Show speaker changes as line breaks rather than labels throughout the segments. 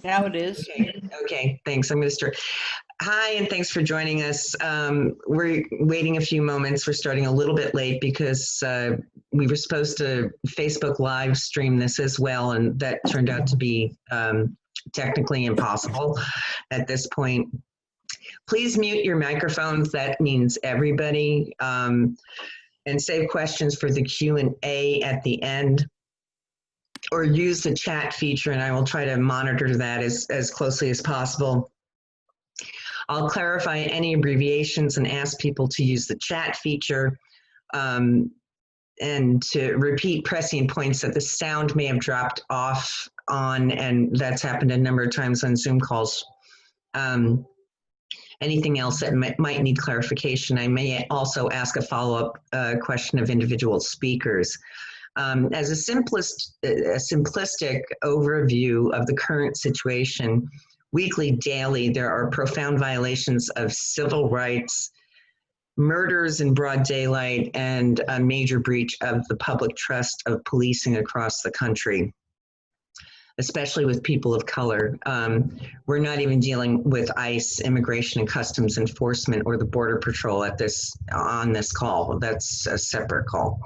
Now it is.
Okay, thanks. I'm going to start. Hi, and thanks for joining us. We're waiting a few moments. We're starting a little bit late because we were supposed to Facebook live stream this as well, and that turned out to be technically impossible at this point. Please mute your microphones. That means everybody. And save questions for the Q&A at the end, or use the chat feature, and I will try to monitor that as closely as possible. I'll clarify any abbreviations and ask people to use the chat feature, and to repeat prescient points that the sound may have dropped off on, and that's happened a number of times on Zoom calls. Anything else that might need clarification, I may also ask a follow-up question of individual speakers. As a simplistic overview of the current situation, weekly, daily, there are profound violations of civil rights, murders in broad daylight, and a major breach of the public trust of policing across the country, especially with people of color. We're not even dealing with ICE, Immigration and Customs Enforcement, or the Border Patrol on this call. That's a separate call.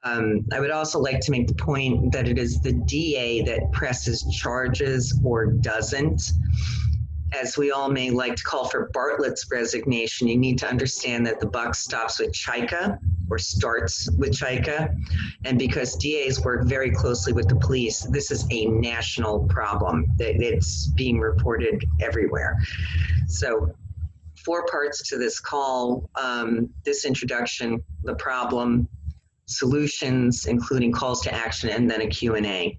I would also like to make the point that it is the DA that presses charges or doesn't. As we all may like to call for Bartlett's resignation, you need to understand that the buck stops with Chika, or starts with Chika. And because DAs work very closely with the police, this is a national problem. It's being reported everywhere. So 4 parts to this call: this introduction, the problem, solutions, including calls to action, and then a Q&A.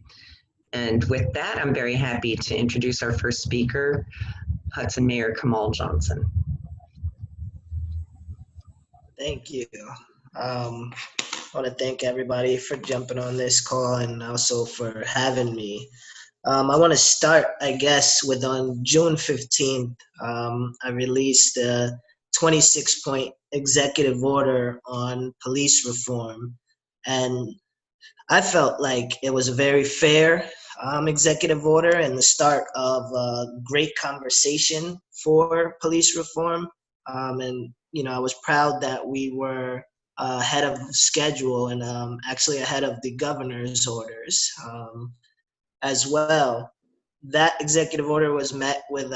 And with that, I'm very happy to introduce our first speaker, Hudson Mayor Kamal Johnson.
Thank you. I want to thank everybody for jumping on this call and also for having me. I want to start, I guess, with on June 15th, I released a 26-point executive order on police reform. And I felt like it was a very fair executive order and the start of a great conversation for police reform. And, you know, I was proud that we were ahead of schedule and actually ahead of the governor's orders as well. That executive order was met with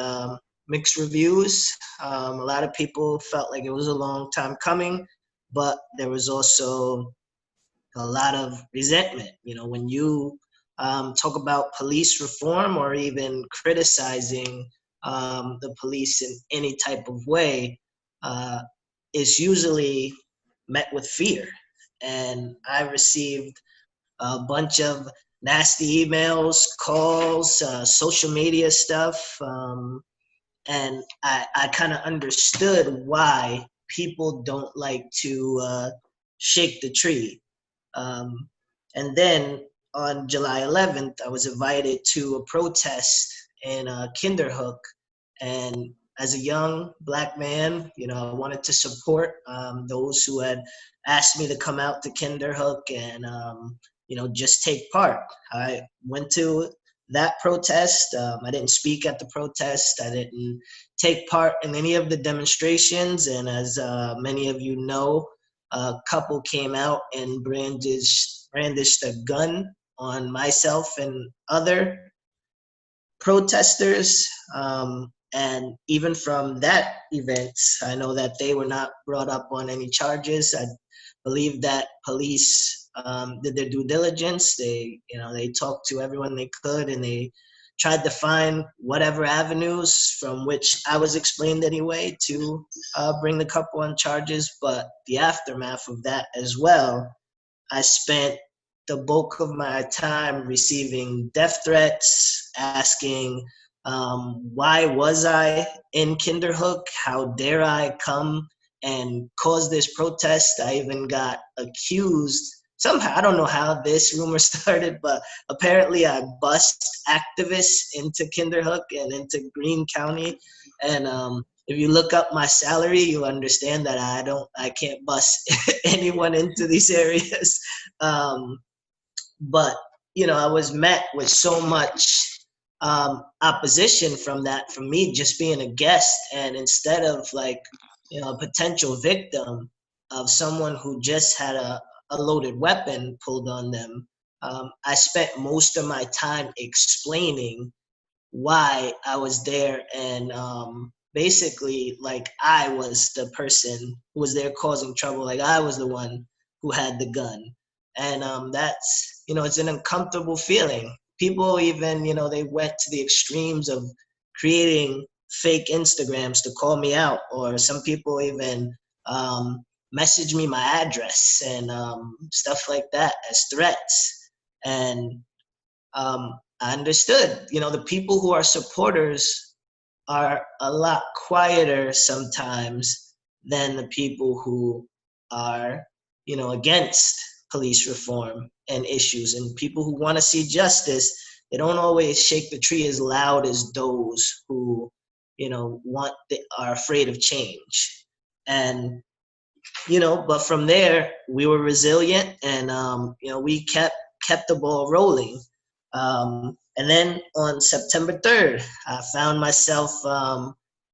mixed reviews. A lot of people felt like it was a long time coming, but there was also a lot of resentment. You know, when you talk about police reform or even criticizing the police in any type of way, it's usually met with fear. And I received a bunch of nasty emails, calls, social media stuff, and I kind of understood why people don't like to shake the tree. And then on July 11th, I was invited to a protest in Kinderhook. And as a young Black man, you know, I wanted to support those who had asked me to come out to Kinderhook and, you know, just take part. I went to that protest. I didn't speak at the protest. I didn't take part in any of the demonstrations. And as many of you know, a couple came out and brandished a gun on myself and other protesters. And even from that event, I know that they were not brought up on any charges. I believe that police did their due diligence. They talked to everyone they could, and they tried to find whatever avenues from which I was explained anyway to bring the couple on charges. But the aftermath of that as well, I spent the bulk of my time receiving death threats, asking why was I in Kinderhook? How dare I come and cause this protest? I even got accused somehow. I don't know how this rumor started, but apparently I bussed activists into Kinderhook and into Greene County. And if you look up my salary, you'll understand that I can't bus anyone into these areas. But, you know, I was met with so much opposition from that, from me just being a guest, and instead of like, you know, a potential victim of someone who just had a loaded weapon pulled on them, I spent most of my time explaining why I was there, and basically like I was the person who was there causing trouble, like I was the one who had the gun. And that's, you know, it's an uncomfortable feeling. People even, you know, they went to the extremes of creating fake Instagrams to call me out, or some people even message me my address and stuff like that as threats. And I understood, you know, the people who are supporters are a lot quieter sometimes than the people who are, you know, against police reform and issues. And people who want to see justice, they don't always shake the tree as loud as those who, you know, are afraid of change. And you know, but from there we were resilient, and you know, we kept the ball rolling. And then on September 3rd, I found myself,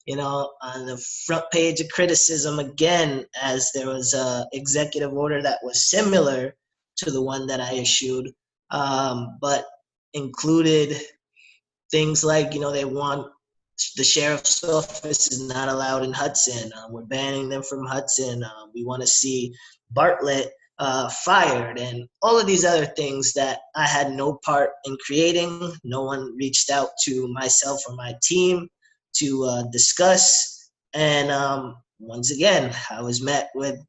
you know, on the front page of criticism again, as there was a executive order that was similar to the one that I issued, but included things like, you know, they want the sheriff's office is not allowed in Hudson. We're banning them from Hudson. We want to see Bartlett fired, and all of these other things that I had no part in creating. No one reached out to myself or my team to discuss. And once again, I was met with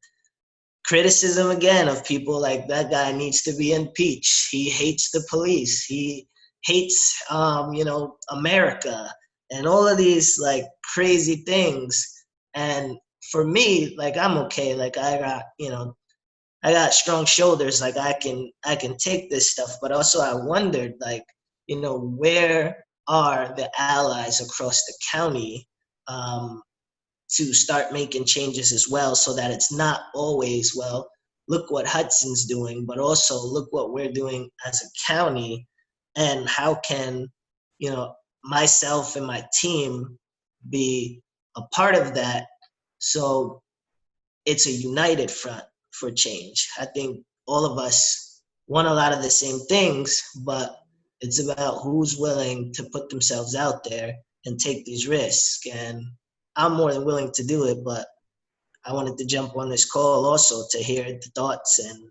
criticism again of people like, that guy needs to be impeached. He hates the police. He hates, you know, America, and all of these like crazy things. And for me, like, I'm okay. Like, I got, you know, I got strong shoulders. Like, I can take this stuff. But also I wondered, like, you know, where are the allies across the county to start making changes as well, so that it's not always, well, look what Hudson's doing, but also look what we're doing as a county, and how can, you know, myself and my team be a part of that, so it's a united front for change. I think all of us want a lot of the same things, but it's about who's willing to put themselves out there and take these risks. And I'm more than willing to do it, but I wanted to jump on this call also to hear the thoughts and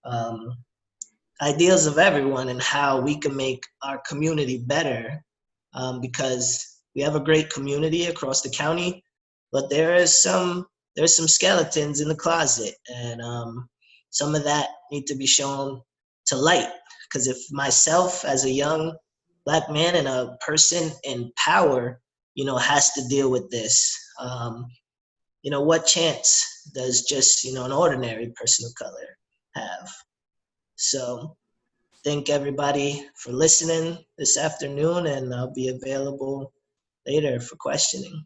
um, ideas of everyone, and how we can make our community better, because we have a great community across the county, but there's some skeletons in the closet, and some of that need to be shown to light. Because if myself as a young Black man and a person in power, you know, has to deal with this, you know, what chance does just, you know, an ordinary person of color have? So thank everybody for listening this afternoon, and I'll be available later for questioning.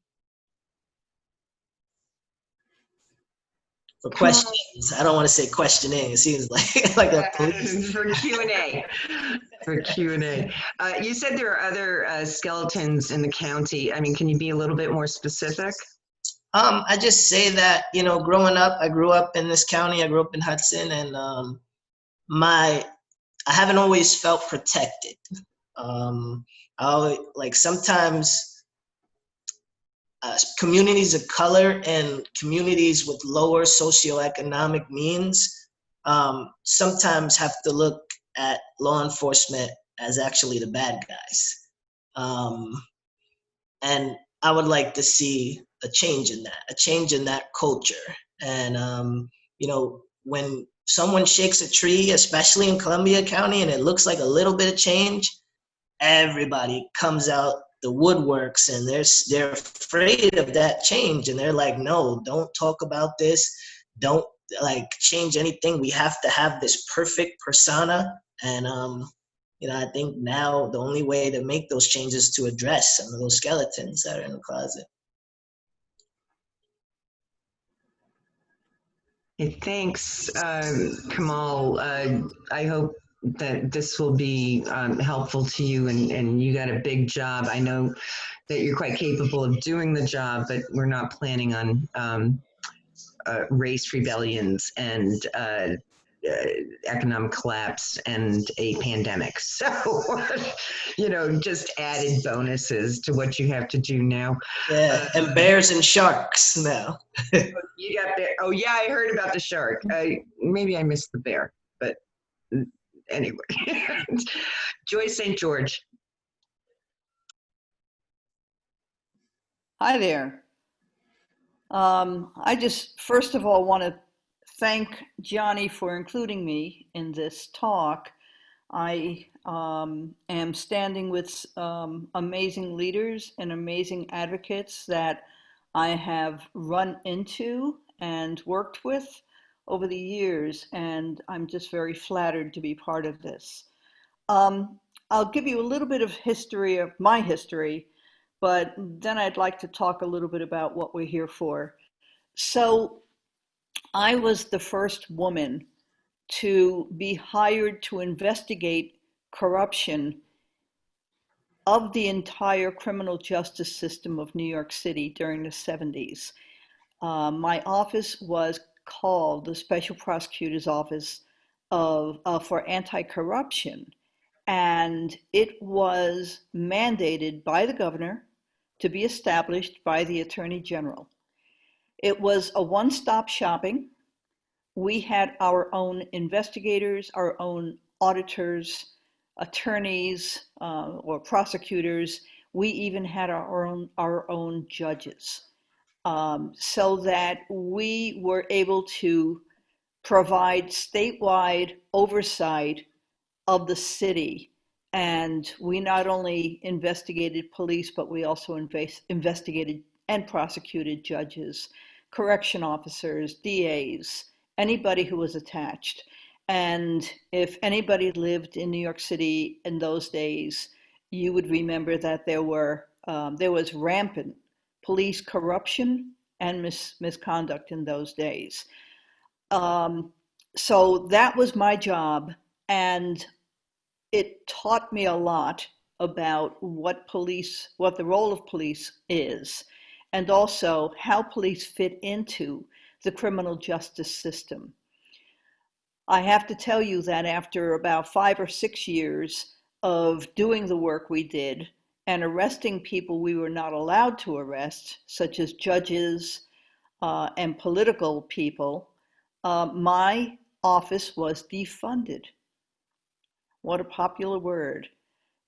For
Kamal,
questions, I don't want to say questioning. It seems like like a police.
for Q&A. For Q&A. You said there are other skeletons in the county. I mean, can you be a little bit more specific?
I just say that, you know, growing up, I grew up in this county. I grew up in Hudson, and my I haven't always felt protected. I always, like, sometimes communities of color and communities with lower socioeconomic means sometimes have to look at law enforcement as actually the bad guys. Um, and I would like to see a change in that, a change in that culture. And, you know, when someone shakes a tree, especially in Columbia County, and it looks like a little bit of change, everybody comes out the woodworks, and they're afraid of that change, and they're like, no, don't talk about this, don't like change anything, we have to have this perfect persona. And you know, I think now the only way to make those changes is to address some of those skeletons that are in the closet.
Thanks, Kamal. I hope that this will be helpful to you, and you got a big job. I know that you're quite capable of doing the job, but we're not planning on race rebellions and economic collapse and a pandemic. So, just added bonuses to what you have to do now.
Yeah, and bears and sharks now.
You got bear. Oh yeah, I heard about the shark. Maybe I missed the bear, but anyway. Joyce St. George.
Hi there. I just first of all want to thank Johnny for including me in this talk. I am standing with amazing leaders and amazing advocates that I have run into and worked with over the years, and I'm just very flattered to be part of this. I'll give you a little bit of history of my history, but then I'd like to talk a little bit about what we're here for. So I was the first woman to be hired to investigate corruption of the entire criminal justice system of New York City during the 70s. My office was called the Special Prosecutor's Office for Anti-Corruption, and it was mandated by the governor to be established by the Attorney General. It was a one-stop shopping. We had our own investigators, our own auditors, attorneys, or prosecutors. We even had our own judges, so that we were able to provide statewide oversight of the city. And we not only investigated police, but we also investigated and prosecuted judges, correction officers, DAs, anybody who was attached. And if anybody lived in New York City in those days, you would remember that there was rampant police corruption and misconduct in those days. So that was my job, and it taught me a lot about what the role of police is, and also how police fit into the criminal justice system. I have to tell you that after about 5 or 6 years of doing the work we did and arresting people we were not allowed to arrest, such as judges and political people, my office was defunded. What a popular word.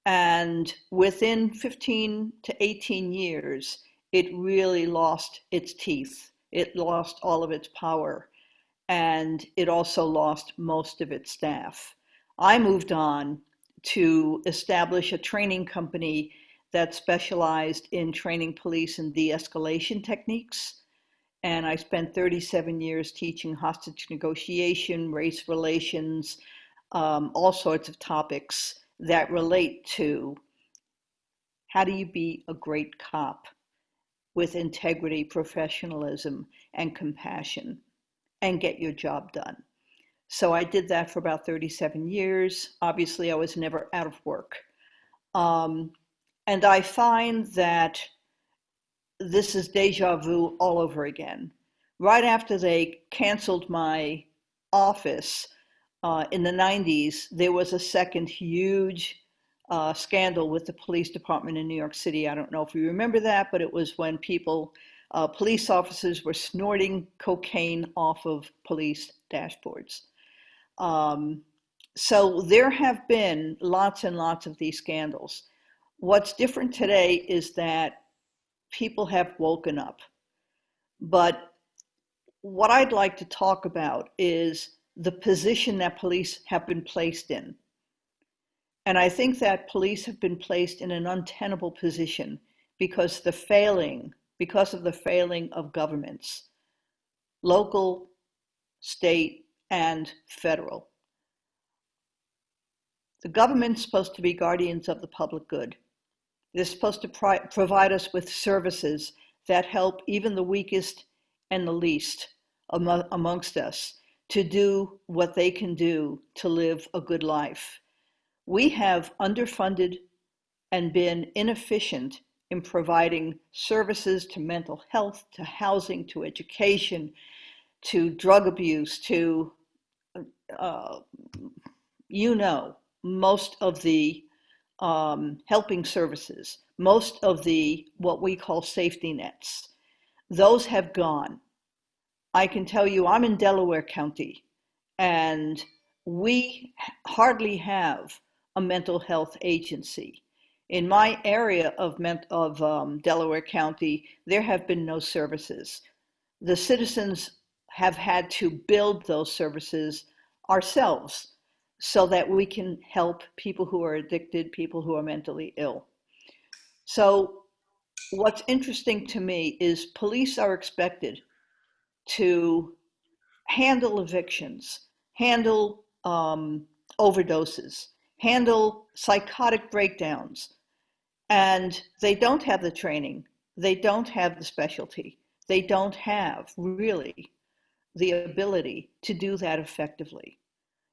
And within 15 to 18 years, it really lost its teeth. It lost all of its power, and it also lost most of its staff. I moved on to establish a training company that specialized in training police in de-escalation techniques. And I spent 37 years teaching hostage negotiation, race relations, all sorts of topics that relate to how do you be a great cop with integrity, professionalism, and compassion, and get your job done. So I did that for about 37 years. Obviously, I was never out of work. And I find that this is deja vu all over again. Right after they canceled my office in the 90s, there was a second huge scandal with the police department in New York City. I don't know if you remember that, but it was when police officers were snorting cocaine off of police dashboards. So there have been lots and lots of these scandals. What's different today is that people have woken up. But what I'd like to talk about is the position that police have been placed in. And I think that police have been placed in an untenable position because of the failing of governments, local, state, and federal. The government's supposed to be guardians of the public good. They're supposed to provide us with services that help even the weakest and the least amongst us to do what they can do to live a good life. We have underfunded and been inefficient in providing services to mental health, to housing, to education, to drug abuse, to, uh, most of the helping services, most of the what we call safety nets. Those have gone. I can tell you, I'm in Delaware County, and we hardly have a mental health agency. In my area of Delaware County, there have been no services. The citizens have had to build those services ourselves so that we can help people who are addicted, people who are mentally ill. So what's interesting to me is police are expected to handle evictions, handle overdoses, handle psychotic breakdowns, and they don't have the training, they don't have the specialty, they don't have really the ability to do that effectively.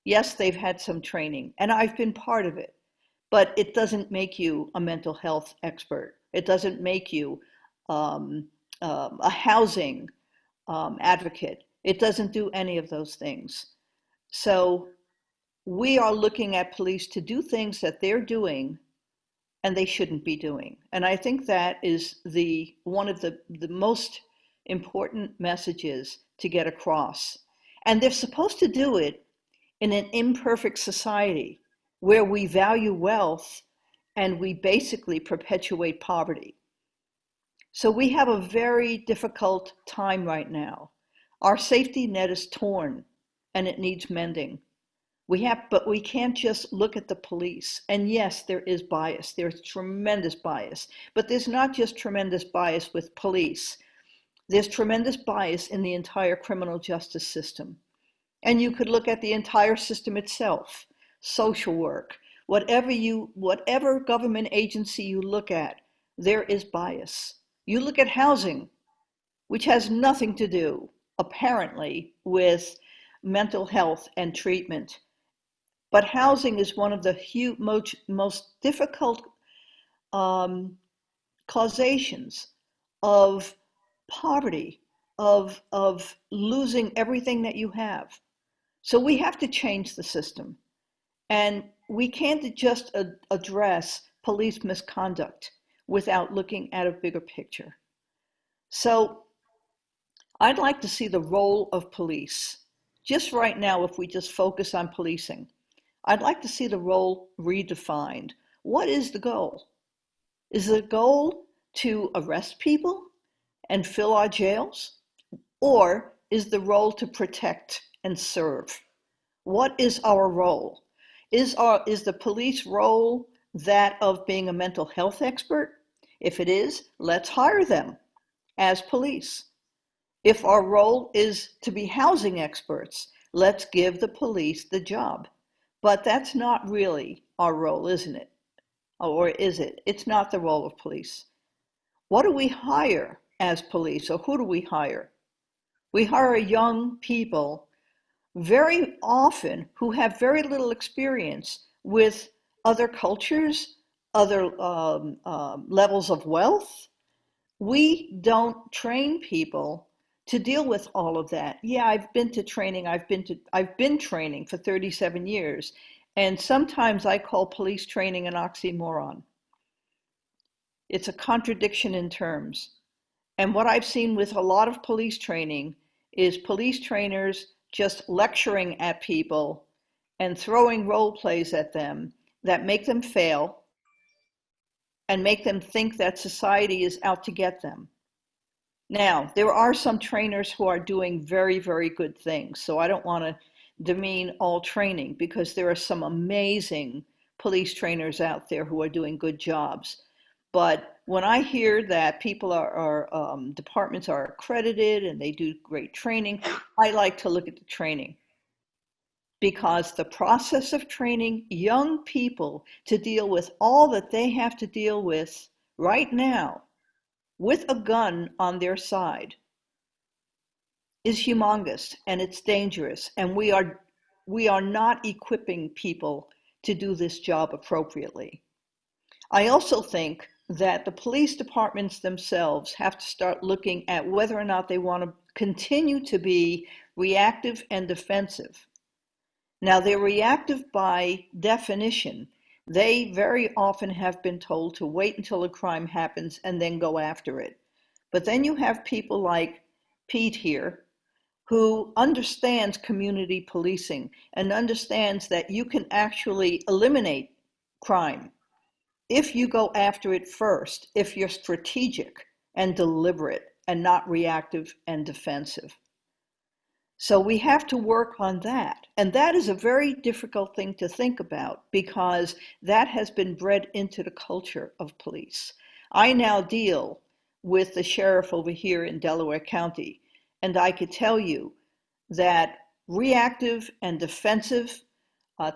Yes, they've had some training, and I've been part of it, but it doesn't make you a mental health expert. It doesn't make you um, a housing advocate. It doesn't do any of those things. So we are looking at police to do things that they're doing and they shouldn't be doing. And I think that is one of the most important messages to get across. And they're supposed to do it in an imperfect society where we value wealth and we basically perpetuate poverty. So we have a very difficult time right now. Our safety net is torn and it needs mending. But we can't just look at the police. And yes, there is bias. There's tremendous bias. But there's not just tremendous bias with police. There's tremendous bias in the entire criminal justice system. And you could look at the entire system itself, social work, whatever government agency you look at, there is bias. You look at housing, which has nothing to do, apparently, with mental health and treatment. But housing is one of the most difficult causations of poverty, of losing everything that you have. So we have to change the system. And we can't just address police misconduct without looking at a bigger picture. So I'd like to see the role of police. Just right now, if we just focus on policing, I'd like to see the role redefined. What is the goal? Is the goal to arrest people and fill our jails? Or is the role to protect and serve? What is our role? Is the police role that of being a mental health expert? If it is, let's hire them as police. If our role is to be housing experts, let's give the police the job. But that's not really our role, isn't it? Or is it? It's not the role of police. What do we hire as police, or who do we hire? We hire young people very often who have very little experience with other cultures, other levels of wealth. We don't train people to deal with all of that. Yeah, I've been to training. I've been training for 37 years. And sometimes I call police training an oxymoron. It's a contradiction in terms. And what I've seen with a lot of police training is police trainers just lecturing at people and throwing role plays at them that make them fail and make them think that society is out to get them. Now, there are some trainers who are doing very, very good things. So I don't want to demean all training, because there are some amazing police trainers out there who are doing good jobs. But when I hear that people departments are accredited and they do great training, I like to look at the training, because the process of training young people to deal with all that they have to deal with right now with a gun on their side is humongous and it's dangerous, and we are not equipping people to do this job appropriately. I also think that the police departments themselves have to start looking at whether or not they want to continue to be reactive and defensive. Now, they're reactive by definition. They very often have been told to wait until a crime happens and then go after it. But then you have people like Pete here, who understands community policing and understands that you can actually eliminate crime if you go after it first, if you're strategic and deliberate and not reactive and defensive. So we have to work on that. And that is a very difficult thing to think about because that has been bred into the culture of police. I now deal with the sheriff over here in Delaware County, and I could tell you that reactive and defensive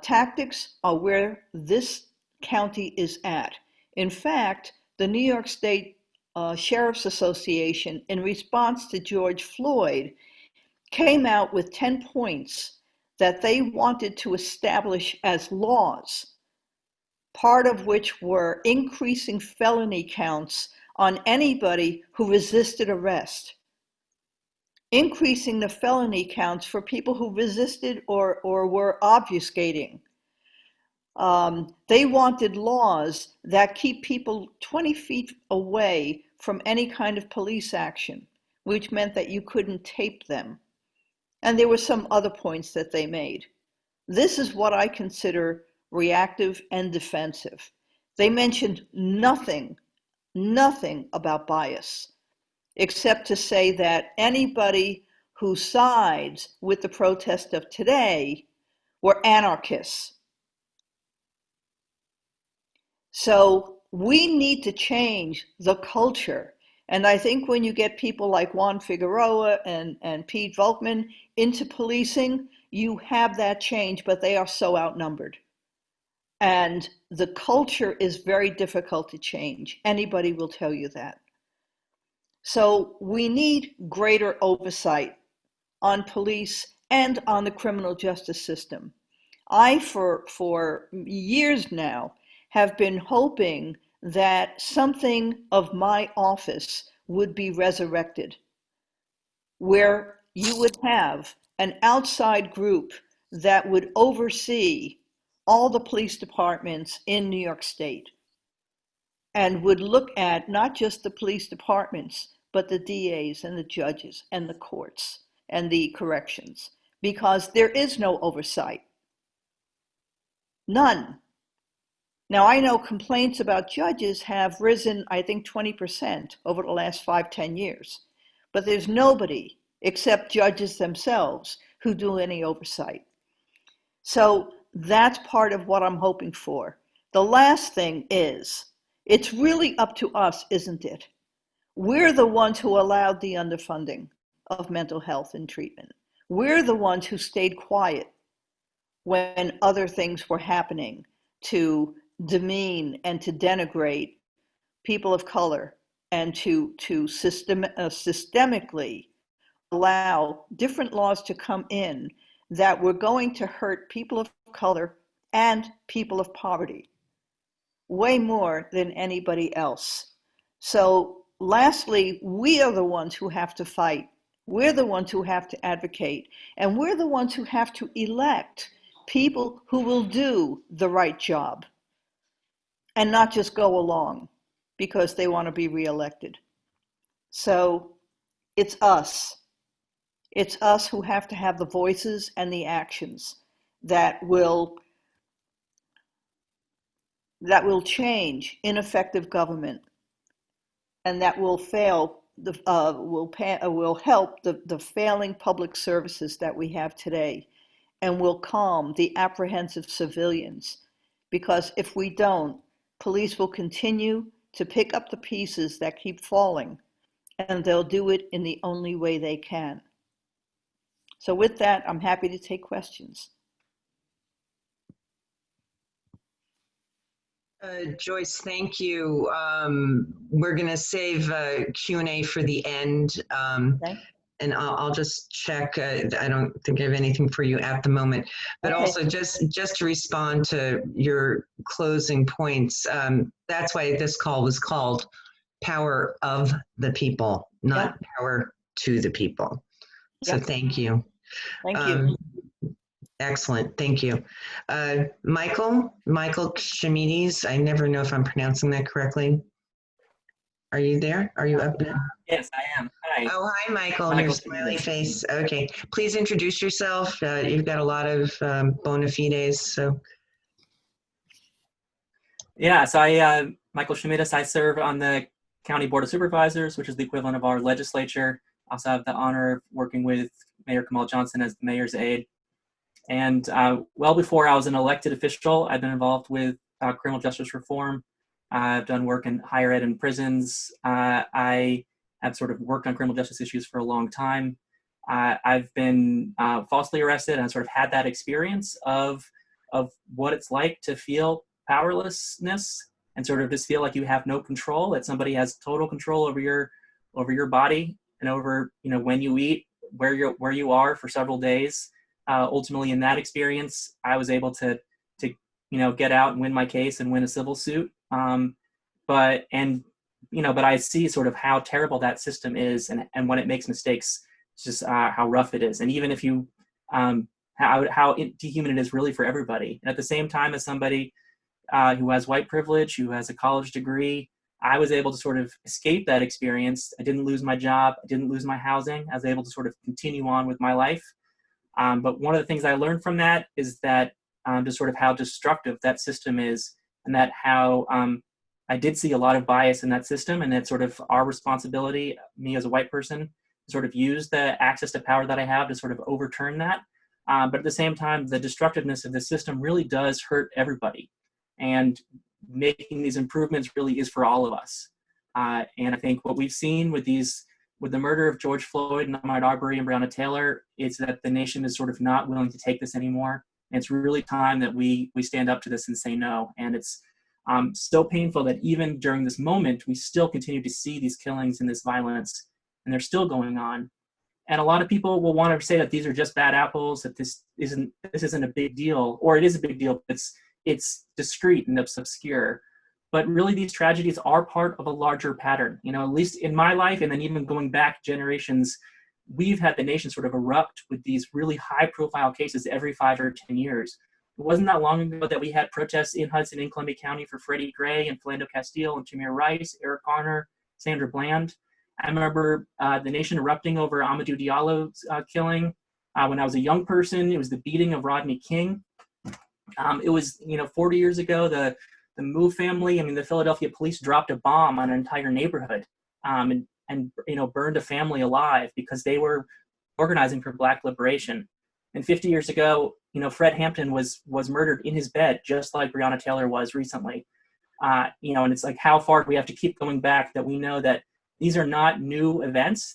tactics are where this county is at. In fact, the New York State Sheriff's Association, in response to George Floyd, came out with 10 points that they wanted to establish as laws, part of which were increasing felony counts on anybody who resisted arrest, increasing the felony counts for people who resisted or were obfuscating. They wanted laws that keep people 20 feet away from any kind of police action, which meant that you couldn't tape them. And there were some other points that they made. This is what I consider reactive and defensive. They mentioned nothing about bias, except to say that anybody who sides with the protest of today were anarchists. So we need to change the culture. And I think when you get people like Juan Figueroa and Pete Volkman into policing, you have that change, but they are so outnumbered. And the culture is very difficult to change. Anybody will tell you that. So we need greater oversight on police and on the criminal justice system. I, for years now, have been hoping that something of my office would be resurrected, where you would have an outside group that would oversee all the police departments in New York State and would look at not just the police departments, but the DAs and the judges and the courts and the corrections, because there is no oversight. None. Now, I know complaints about judges have risen, I think, 20% over the last 5-10 years, but there's nobody except judges themselves who do any oversight. So that's part of what I'm hoping for. The last thing is, it's really up to us, isn't it? We're the ones who allowed the underfunding of mental health and treatment. We're the ones who stayed quiet when other things were happening to demean and to denigrate people of color and to systemically allow different laws to come in that were going to hurt people of color and people of poverty way more than anybody else. So lastly, we are the ones who have to fight. We're the ones who have to advocate, and we're the ones who have to elect people who will do the right job and not just go along because they want to be reelected. So it's us. It's us who have to have the voices and the actions that will change ineffective government and that will will help the failing public services that we have today and will calm the apprehensive civilians. Because if we don't, police will continue to pick up the pieces that keep falling, and they'll do it in the only way they can. So with that, I'm happy to take questions.
Joyce, thank you. We're going to save Q&A for the end.
Okay.
and I'll just check. I don't think I have anything for you at the moment, but
Okay.
also just to respond to your closing points, that's why this call was called Power of the People, not Power to the People. So thank you.
Thank you.
Excellent, thank you. Michael Shamides, I never know if I'm pronouncing that correctly. Are you there? Are you up there?
Yes, I am. Hi.
Oh, hi, Michael. Your smiley face. Okay, please introduce yourself. You've got a lot of bona fides, so.
Yeah, so Michael Shamides, I serve on the County Board of Supervisors, which is the equivalent of our legislature. I also have the honor of working with Mayor Kamal Johnson as the mayor's aide. And well before I was an elected official, I've been involved with criminal justice reform. I've done work in higher ed and prisons. I have sort of worked on criminal justice issues for a long time. I've been falsely arrested, and I sort of had that experience of what it's like to feel powerlessness and sort of just feel like you have no control, that somebody has total control over your body and over, you know, when you eat, where you are for several days. Ultimately, in that experience, I was able to get out and win my case and win a civil suit. But I see sort of how terrible that system is, and when it makes mistakes, just how rough it is, and even if you how dehuman it is really for everybody. And at the same time, as somebody who has white privilege, who has a college degree, I was able to sort of escape that experience. I didn't lose my job. I didn't lose my housing. I was able to sort of continue on with my life. But one of the things I learned from that is that just sort of how destructive that system is, and that how I did see a lot of bias in that system, and it's sort of our responsibility, me as a white person, to sort of use the access to power that I have to sort of overturn that. But at the same time, the destructiveness of the system really does hurt everybody. And making these improvements really is for all of us. And I think what we've seen with the murder of George Floyd and Ahmaud Arbery and Breonna Taylor is that the nation is sort of not willing to take this anymore. And it's really time that we stand up to this and say no. And it's so painful that even during this moment, we still continue to see these killings and this violence, and they're still going on. And a lot of people will want to say that these are just bad apples, that this isn't a big deal, or it is a big deal, but it's discreet and it's obscure. But really, these tragedies are part of a larger pattern. You know, at least in my life, and then even going back generations, we've had the nation sort of erupt with these really high-profile cases every 5 or 10 years. It wasn't that long ago that we had protests in Hudson and Columbia County for Freddie Gray and Philando Castile and Tamir Rice, Eric Garner, Sandra Bland. I remember the nation erupting over Amadou Diallo's killing. When I was a young person, it was the beating of Rodney King. It was, 40 years ago, the Move family, the Philadelphia police dropped a bomb on an entire neighborhood and burned a family alive because they were organizing for Black liberation. And 50 years ago, Fred Hampton was murdered in his bed, just like Breonna Taylor was recently. And it's like, how far do we have to keep going back that we know that these are not new events,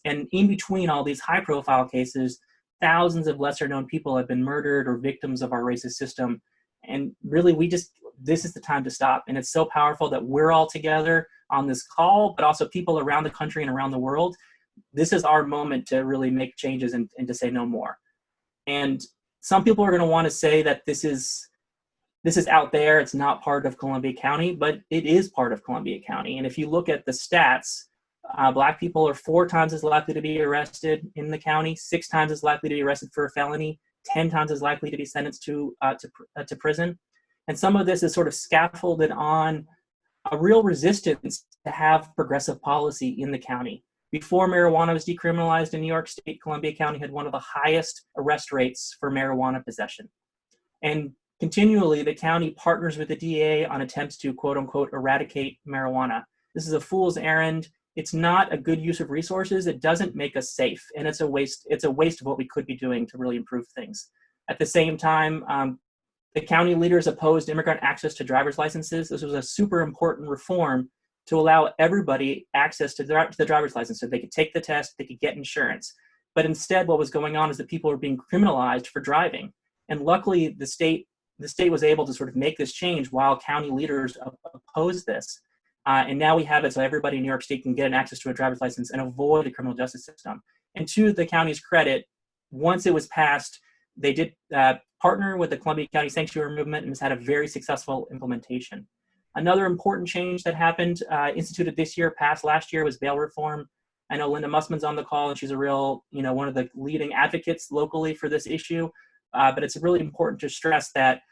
and in between all these high profile cases, thousands of lesser known people have been murdered or victims of our racist system. And really, this is the time to stop. And it's so powerful that we're all together on this call, but also people around the country and around the world. This is our moment to really make changes and to say no more. And some people are going to want to say that this is out there, it's not part of Columbia County, but it is part of Columbia County. And if you look at the stats, Black people are 4 times as likely to be arrested in the county, 6 times as likely to be arrested for a felony, 10 times as likely to be sentenced to prison. And some of this is sort of scaffolded on a real resistance to have progressive policy in the county. Before marijuana was decriminalized in New York State, Columbia County had one of the highest arrest rates for marijuana possession. And continually, the county partners with the DA on attempts to, quote unquote, eradicate marijuana. This is a fool's errand. It's not a good use of resources. It doesn't make us safe. And it's a waste of what we could be doing to really improve things. At the same time, the county leaders opposed immigrant access to driver's licenses. This was a super important reform to allow everybody access to the driver's license so they could take the test, they could get insurance. But instead, what was going on is that people were being criminalized for driving. And luckily, the state was able to sort of make this change while county leaders opposed this. And now we have it so everybody in New York State can get an access to a driver's license and avoid the criminal justice system. And to the county's credit, once it was passed, they did partner with the Columbia County Sanctuary Movement and has had a very successful implementation. Another important change that happened, instituted this year, passed last year, was bail reform. I know Linda Mussman's on the call, and she's a real, one of the leading advocates locally for this issue. But it's really important to stress that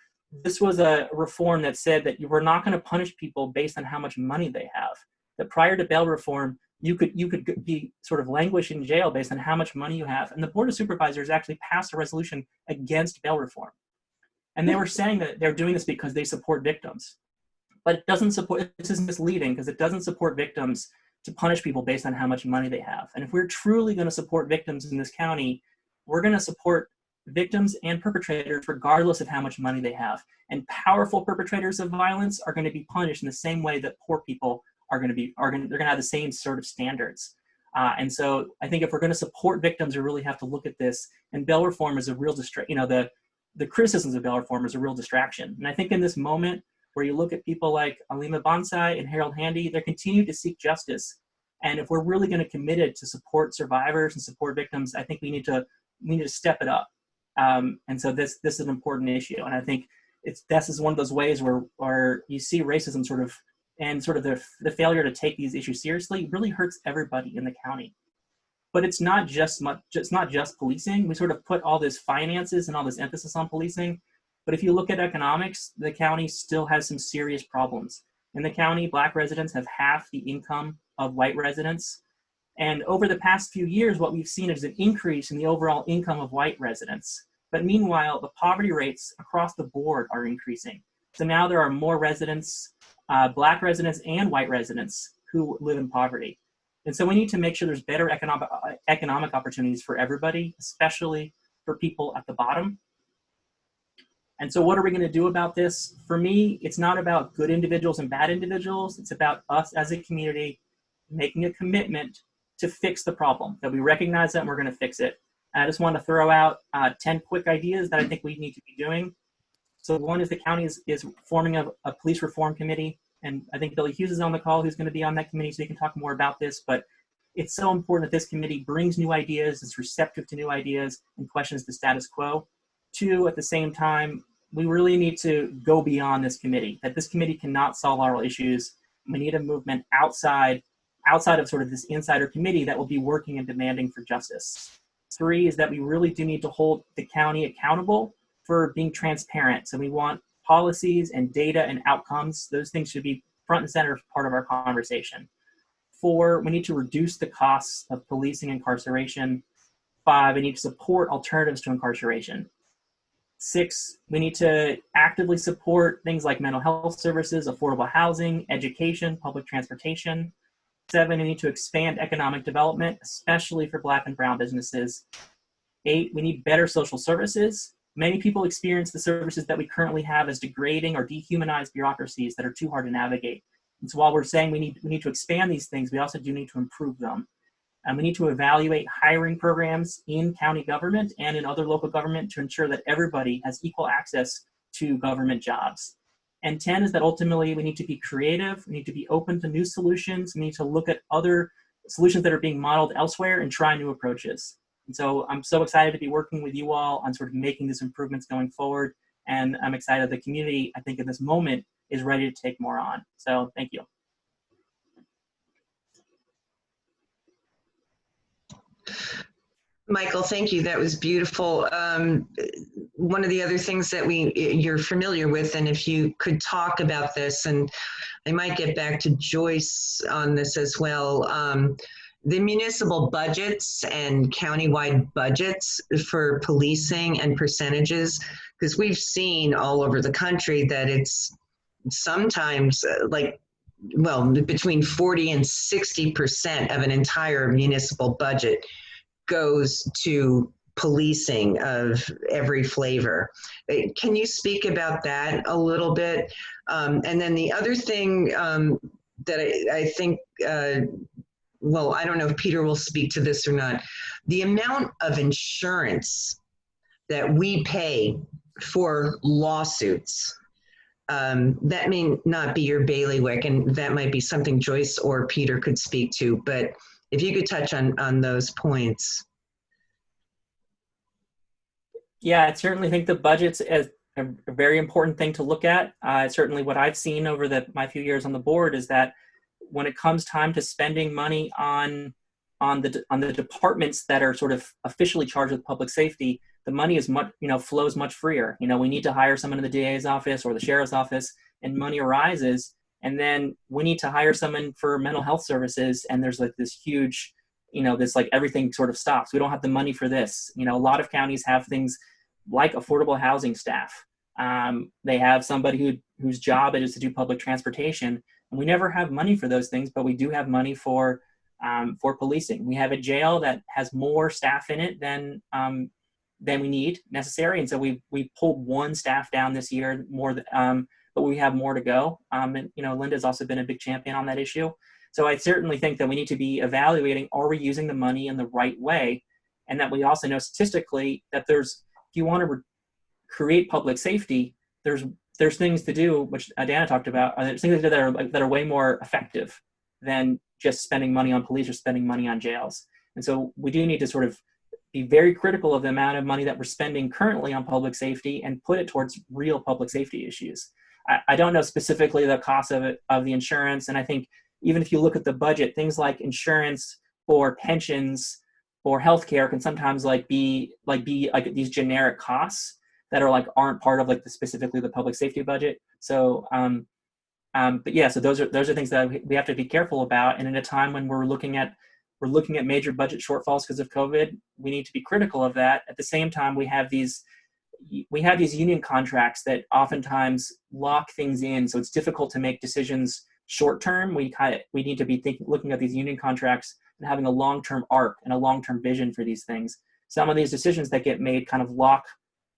this was a reform that said that you were not going to punish people based on how much money they have. That prior to bail reform, you could be sort of languish in jail based on how much money you have. And the Board of Supervisors actually passed a resolution against bail reform. And they were saying that they're doing this because they support victims. But it doesn't support, this is misleading because it doesn't support victims to punish people based on how much money they have. And if we're truly going to support victims in this county, we're going to support victims and perpetrators regardless of how much money they have. And powerful perpetrators of violence are going to be punished in the same way that poor people are going to be, they're going to have the same sort of standards. And so I think if we're going to support victims, we really have to look at this. And bail reform is a real the criticisms of bail reform is a real distraction. And I think in this moment, where you look at people like Alima Bonsai and Harold Handy, they continue to seek justice. And if we're really going to committed to support survivors and support victims, I think we need to step it up. And so this is an important issue. And I think this is one of those ways where you see racism and the failure to take these issues seriously really hurts everybody in the county. But it's not just policing. We sort of put all this finances and all this emphasis on policing. But if you look at economics, the county still has some serious problems. In the county, Black residents have half the income of white residents. And over the past few years, what we've seen is an increase in the overall income of white residents. But meanwhile, the poverty rates across the board are increasing. So now there are more residents, Black residents and white residents, who live in poverty. And so we need to make sure there's better economic opportunities for everybody, especially for people at the bottom. And so what are we going to do about this? For me, it's not about good individuals and bad individuals. It's about us as a community making a commitment to fix the problem, that we recognize that and we're going to fix it. And I just want to throw out 10 quick ideas that I think we need to be doing. So one is the county is forming a police reform committee. And I think Billy Hughes is on the call, who's going to be on that committee, so he can talk more about this. But it's so important that this committee brings new ideas, is receptive to new ideas, and questions the status quo. Two, at the same time, we really need to go beyond this committee, that this committee cannot solve all issues. We need a movement outside of sort of this insider committee that will be working and demanding for justice. Three is that we really do need to hold the county accountable for being transparent. So we want policies and data and outcomes. Those things should be front and center as part of our conversation. Four, we need to reduce the costs of policing incarceration. Five, we need to support alternatives to incarceration. Six, we need to actively support things like mental health services, affordable housing, education, public transportation. Seven, we need to expand economic development, especially for Black and brown businesses. Eight, we need better social services. Many people experience the services that we currently have as degrading or dehumanized bureaucracies that are too hard to navigate. And so while we're saying we need to expand these things, we also do need to improve them. And we need to evaluate hiring programs in county government and in other local government to ensure that everybody has equal access to government jobs. And 10 is that ultimately we need to be creative, we need to be open to new solutions, we need to look at other solutions that are being modeled elsewhere and try new approaches. And so I'm so excited to be working with you all on sort of making these improvements going forward. And I'm excited the community, I think at this moment, is ready to take more on. So thank you.
Michael, thank you. That was beautiful. One of the other things that you're familiar with, and if you could talk about this, and I might get back to Joyce on this as well, the municipal budgets and countywide budgets for policing and percentages, because we've seen all over the country that it's sometimes between 40 and 60% of an entire municipal budget goes to policing of every flavor. Can you speak about that a little bit? And then the other thing that I think, I don't know if Peter will speak to this or not, the amount of insurance that we pay for lawsuits, that may not be your bailiwick, and that might be something Joyce or Peter could speak to, but if you could touch on those points.
Yeah, I certainly think the budget's a very important thing to look at. Certainly, what I've seen over my few years on the board is that when it comes time to spending money on the departments that are sort of officially charged with public safety, the money is much flows much freer. We need to hire someone in the DA's office or the sheriff's office, and money arises, and then we need to hire someone for mental health services, and there's like this huge this like everything sort of stops. We don't have the money for this. A lot of counties have things like affordable housing staff. They have somebody whose job it is to do public transportation, and we never have money for those things, but we do have money for policing. We have a jail that has more staff in it than we need necessary, and so we pulled one staff down this year but we have more to go. And Linda's also been a big champion on that issue. So I certainly think that we need to be evaluating, are we using the money in the right way? And that we also know statistically that if you want to create public safety, there's things to do, which Dana talked about, there's things to do that are way more effective than just spending money on police or spending money on jails. And so we do need to sort of be very critical of the amount of money that we're spending currently on public safety and put it towards real public safety issues. I don't know specifically the cost of the insurance, and I think even if you look at the budget, things like insurance or pensions or healthcare can sometimes be these generic costs that aren't part of specifically the public safety budget. So, but yeah, so those are things that we have to be careful about. And in a time when we're looking at major budget shortfalls because of COVID, we need to be critical of that. At the same time, we have these union contracts that oftentimes lock things in, so it's difficult to make decisions short term. We need to be looking at these union contracts and having a long-term arc and a long-term vision for these things. Some of these decisions that get made kind of lock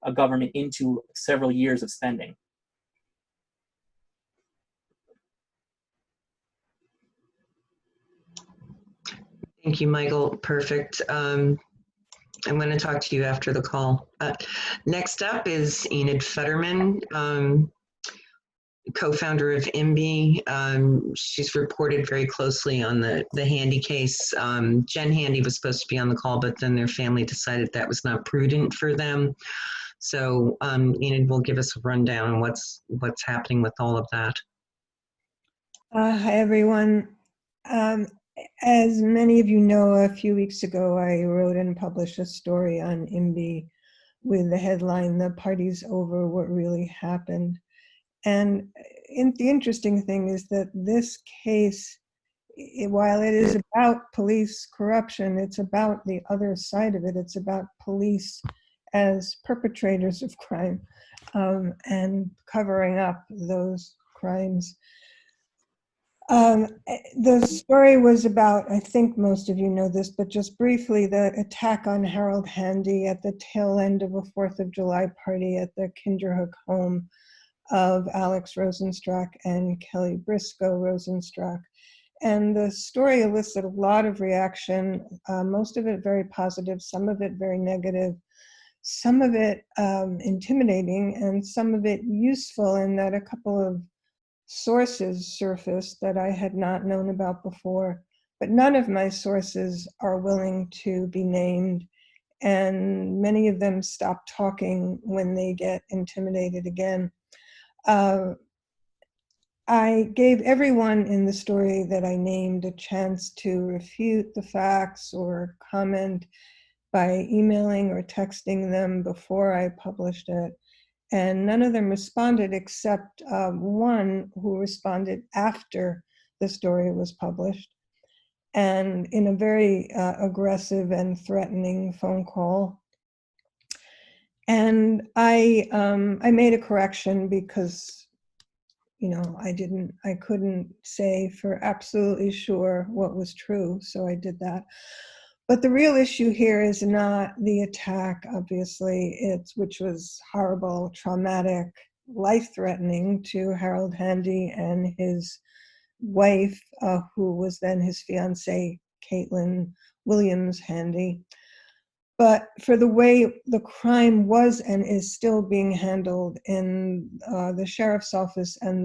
a government into several years of spending.
Thank you, Michael. Perfect. I'm going to talk to you after the call. Next up is Enid Fetterman, co-founder of Imby. She's reported very closely on the Handy case. Jen Handy was supposed to be on the call, but then their family decided that was not prudent for them. So Enid will give us a rundown on what's happening with all of that.
Hi, everyone. As many of you know, a few weeks ago, I wrote and published a story on Imby with the headline, "The Party's Over, What Really Happened." And the interesting thing is that this case, while it is about police corruption, it's about the other side of it. It's about police as perpetrators of crime and covering up those crimes. The story was about, I think most of you know this, but just briefly, the attack on Harold Handy at the tail end of a 4th of July party at the Kinderhook home of Alex Rosenstock and Kelly Briscoe Rosenstock. And the story elicited a lot of reaction, most of it very positive, some of it very negative, some of it intimidating, and some of it useful in that a couple of sources surfaced that I had not known about before, but none of my sources are willing to be named, and many of them stop talking when they get intimidated again. I gave everyone in the story that I named a chance to refute the facts or comment by emailing or texting them before I published it. And none of them responded except one who responded after the story was published, and in a very aggressive and threatening phone call. And I made a correction because, I couldn't say for absolutely sure what was true, so I did that. But the real issue here is not the attack, obviously, which was horrible, traumatic, life-threatening to Harold Handy and his wife, who was then his fiancée, Caitlin Williams Handy. But for the way the crime was and is still being handled in the sheriff's office and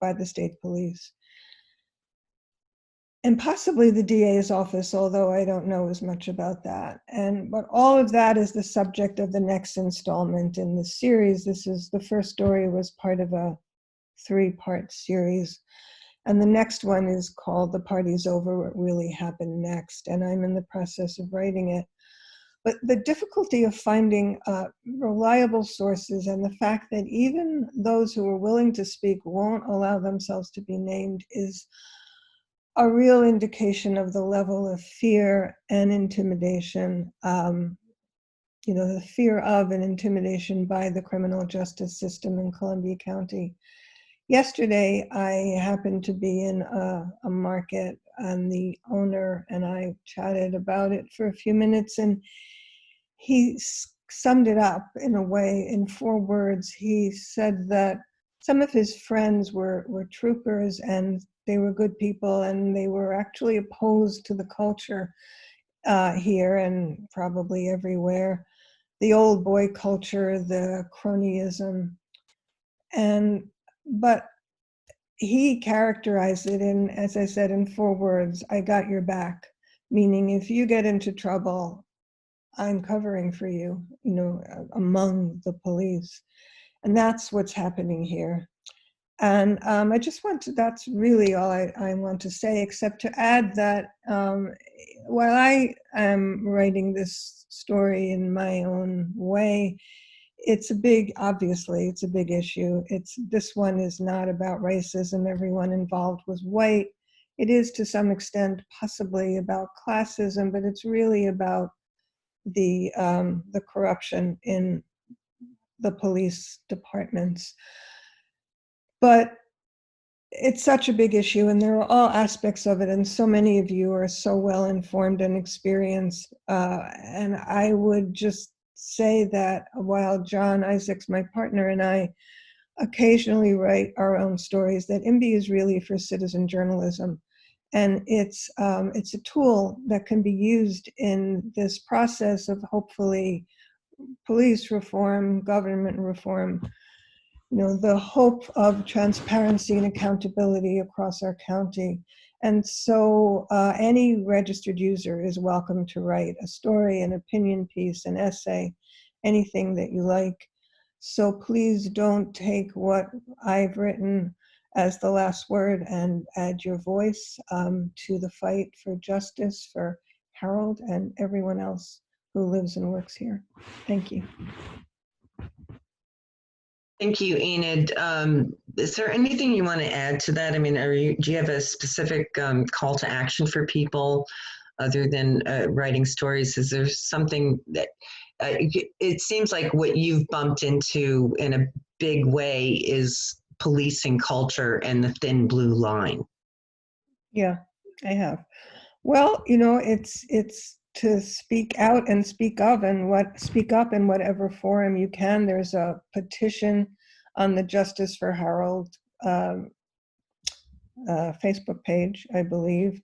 by the state police. and possibly the DA's office, although I don't know as much about that. But all of that is the subject of the next installment in the series. The first story was part of a 3-part series. And the next one is called The Party's Over, What Really Happened Next. And I'm in the process of writing it. But the difficulty of finding reliable sources and the fact that even those who are willing to speak won't allow themselves to be named is a real indication of the level of fear and intimidation, the fear of and intimidation by the criminal justice system in Columbia County. Yesterday, I happened to be in a market, and the owner and I chatted about it for a few minutes, and he summed it up in a way in 4 words. He said that some of his friends were troopers, and they were good people, and they were actually opposed to the culture here and probably everywhere. The old boy culture, the cronyism, but he characterized it in, as I said, in 4 words: I got your back. Meaning, if you get into trouble, I'm covering for you, among the police. And that's what's happening here. And I just that's really all I want to say, except to add that while I am writing this story in my own way, obviously it's a big issue. This one is not about racism. Everyone involved was white. It is to some extent possibly about classism, but it's really about the corruption in the police departments. But it's such a big issue, and there are all aspects of it, and so many of you are so well informed and experienced. And I would just say that while John Isaacs, my partner, and I occasionally write our own stories, that Imby is really for citizen journalism. And it's a tool that can be used in this process of hopefully police reform, government reform, the hope of transparency and accountability across our county. And so any registered user is welcome to write a story, an opinion piece, an essay, anything that you like. So please don't take what I've written as the last word, and add your voice to the fight for justice for Harold and everyone else who lives and works here. Thank you.
Thank you, Enid. Is there anything you want to add to that? I mean, do you have a specific call to action for people other than writing stories? Is there something that it seems like what you've bumped into in a big way is policing culture and the thin blue line?
Yeah, I have. Well, it's to speak out and speak up in whatever forum you can. There's a petition on the Justice for Harold Facebook page, I believe.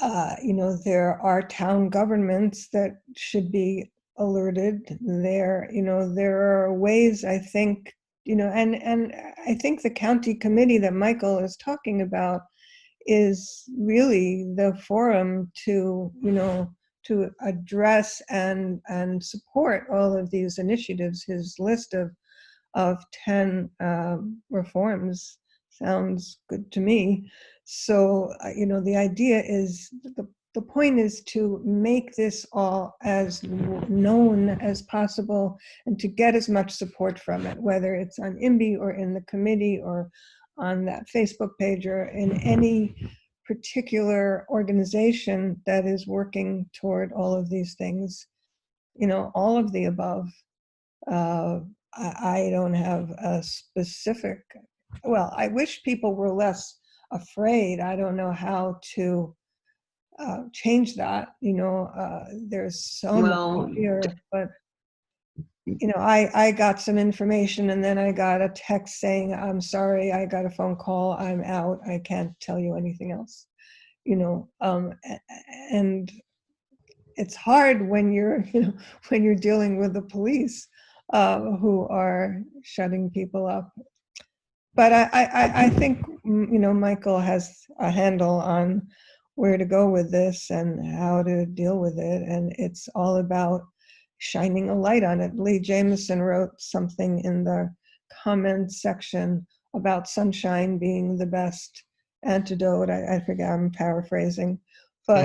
There are town governments that should be alerted. There are ways, I think, and I think the county committee that Michael is talking about is really the forum to address and support all of these initiatives. His list of 10 reforms sounds good to me. So the idea is, the point is to make this all as known as possible and to get as much support from it, whether it's on Imby or in the committee or on that Facebook page or in any particular organization that is working toward all of these things, all of the above. I don't have a specific, well, I wish people were less afraid. I don't know how to change that. There's so much fear, but I got some information and then I got a text saying, I'm sorry, I got a phone call, I'm out, I can't tell you anything else. And it's hard when you're, when you're dealing with the police who are shutting people up. but I think, Michael has a handle on where to go with this and how to deal with it. And it's all about shining a light on it. Lee Jameson wrote something in the comments section about sunshine being the best antidote. I forget, I'm paraphrasing, but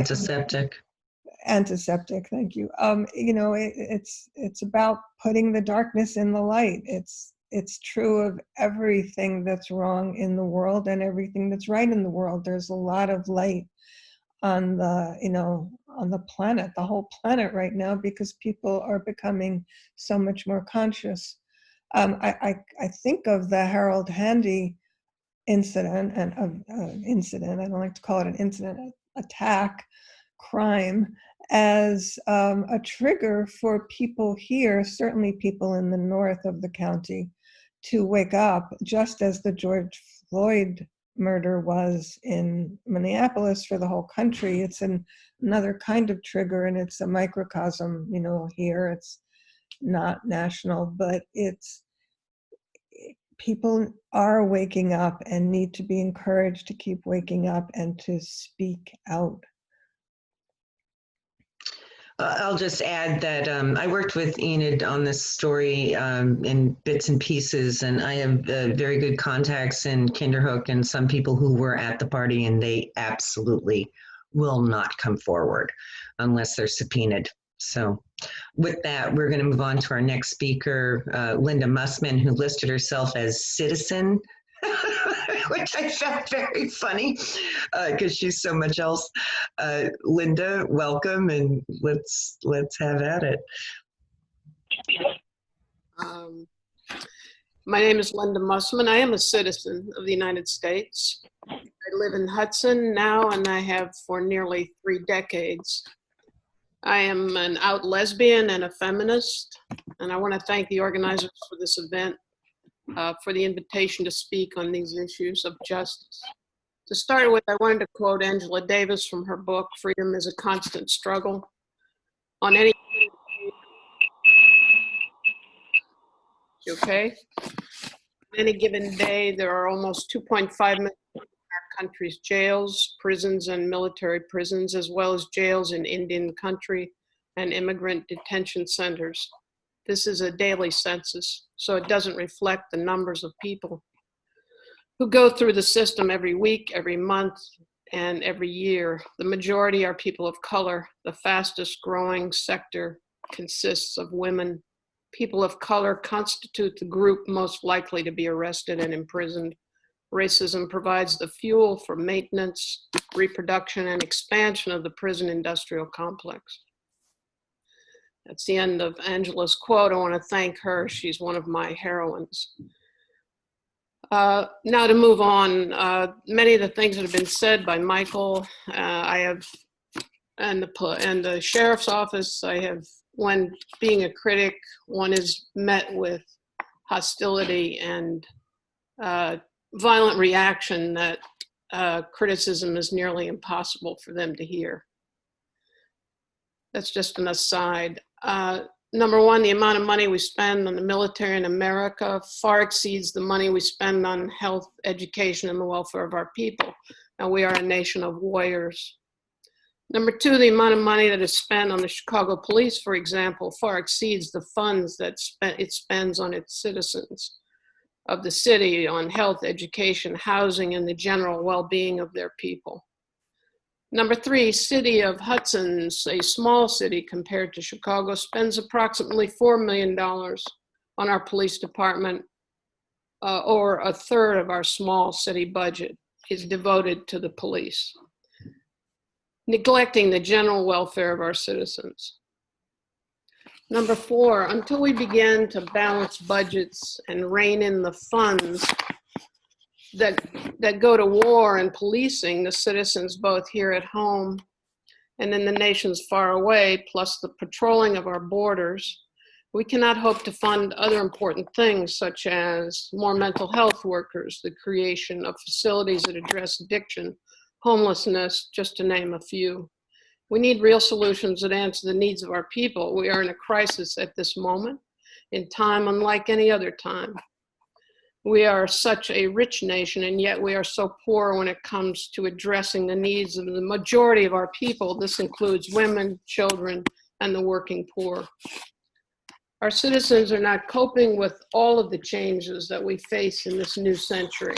antiseptic, thank you. It's about putting the darkness in the light. It's true of everything that's wrong in the world and everything that's right in the world. There's a lot of light on the planet, the whole planet right now, because people are becoming so much more conscious. I think of the Harold Handy incident incident. I don't like to call it an incident, attack, crime, as a trigger for people here, certainly people in the north of the county, to wake up, just as the George Floyd murder was in Minneapolis for the whole country. It's another kind of trigger, and it's a microcosm, here. It's not national, but people are waking up and need to be encouraged to keep waking up and to speak out.
I'll just add that I worked with Enid on this story in bits and pieces, and I have very good contacts in Kinderhook and some people who were at the party, and they absolutely will not come forward unless they're subpoenaed. So with that, we're going to move on to our next speaker, Linda Mussman, who listed herself as citizen, which I found very funny because she's so much else. Linda, welcome, and let's have at it.
My name is Linda Mussman. I am a citizen of the United States. I live in Hudson now, and I have for nearly 3 decades. I am an out lesbian and a feminist, and I want to thank the organizers for this event, for the invitation to speak on these issues of justice. To start with, I wanted to quote Angela Davis from her book, Freedom is a Constant Struggle. On any given day, there are almost 2.5 million in our country's jails, prisons, and military prisons, as well as jails in Indian country and immigrant detention centers. This is a daily census, so it doesn't reflect the numbers of people who go through the system every week, every month, and every year. The majority are people of color. The fastest growing sector consists of women. People of color constitute the group most likely to be arrested and imprisoned. Racism provides the fuel for maintenance, reproduction, and expansion of the prison industrial complex. That's the end of Angela's quote. I want to thank her. She's one of my heroines. Now to move on, many of the things that have been said by Michael, and the sheriff's office, when being a critic, one is met with hostility and violent reaction that criticism is nearly impossible for them to hear. That's just an aside. Number one, the amount of money we spend on the military in America far exceeds the money we spend on health, education, and the welfare of our people. And we are a nation of warriors. Number two, the amount of money that is spent on the Chicago police, for example, far exceeds the funds that it spends on its citizens of the city, on health, education, housing, and the general well-being of their people. Number three, city of Hudson, a small city compared to Chicago, spends approximately $4 million on our police department, or a third of our small city budget is devoted to the police, neglecting the general welfare of our citizens. Number four, until we begin to balance budgets and rein in the funds that go to war and policing the citizens both here at home and in the nations far away, plus the patrolling of our borders, we cannot hope to fund other important things such as more mental health workers, the creation of facilities that address addiction, homelessness, just to name a few. We need real solutions that answer the needs of our people. We are in a crisis at this moment in time unlike any other time. We are such a rich nation, and yet we are so poor when it comes to addressing the needs of the majority of our people. This includes women, children, and the working poor. Our citizens are not coping with all of the changes that we face in this new century,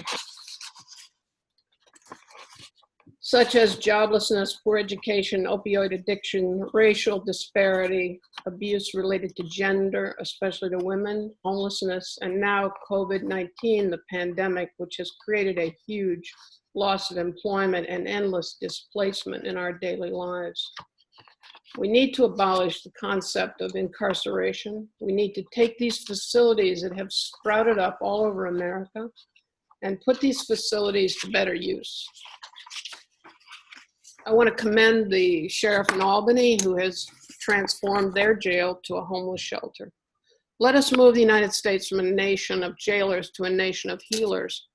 such as joblessness, poor education, opioid addiction, racial disparity, abuse related to gender, especially to women, homelessness, and now COVID-19, the pandemic, which has created a huge loss of employment and endless displacement in our daily lives. We need to abolish the concept of incarceration. We need to take these facilities that have sprouted up all over America and put these facilities to better use. I want to commend the sheriff in Albany who has transformed their jail to a homeless shelter. Let us move the United States from a nation of jailers to a nation of healers.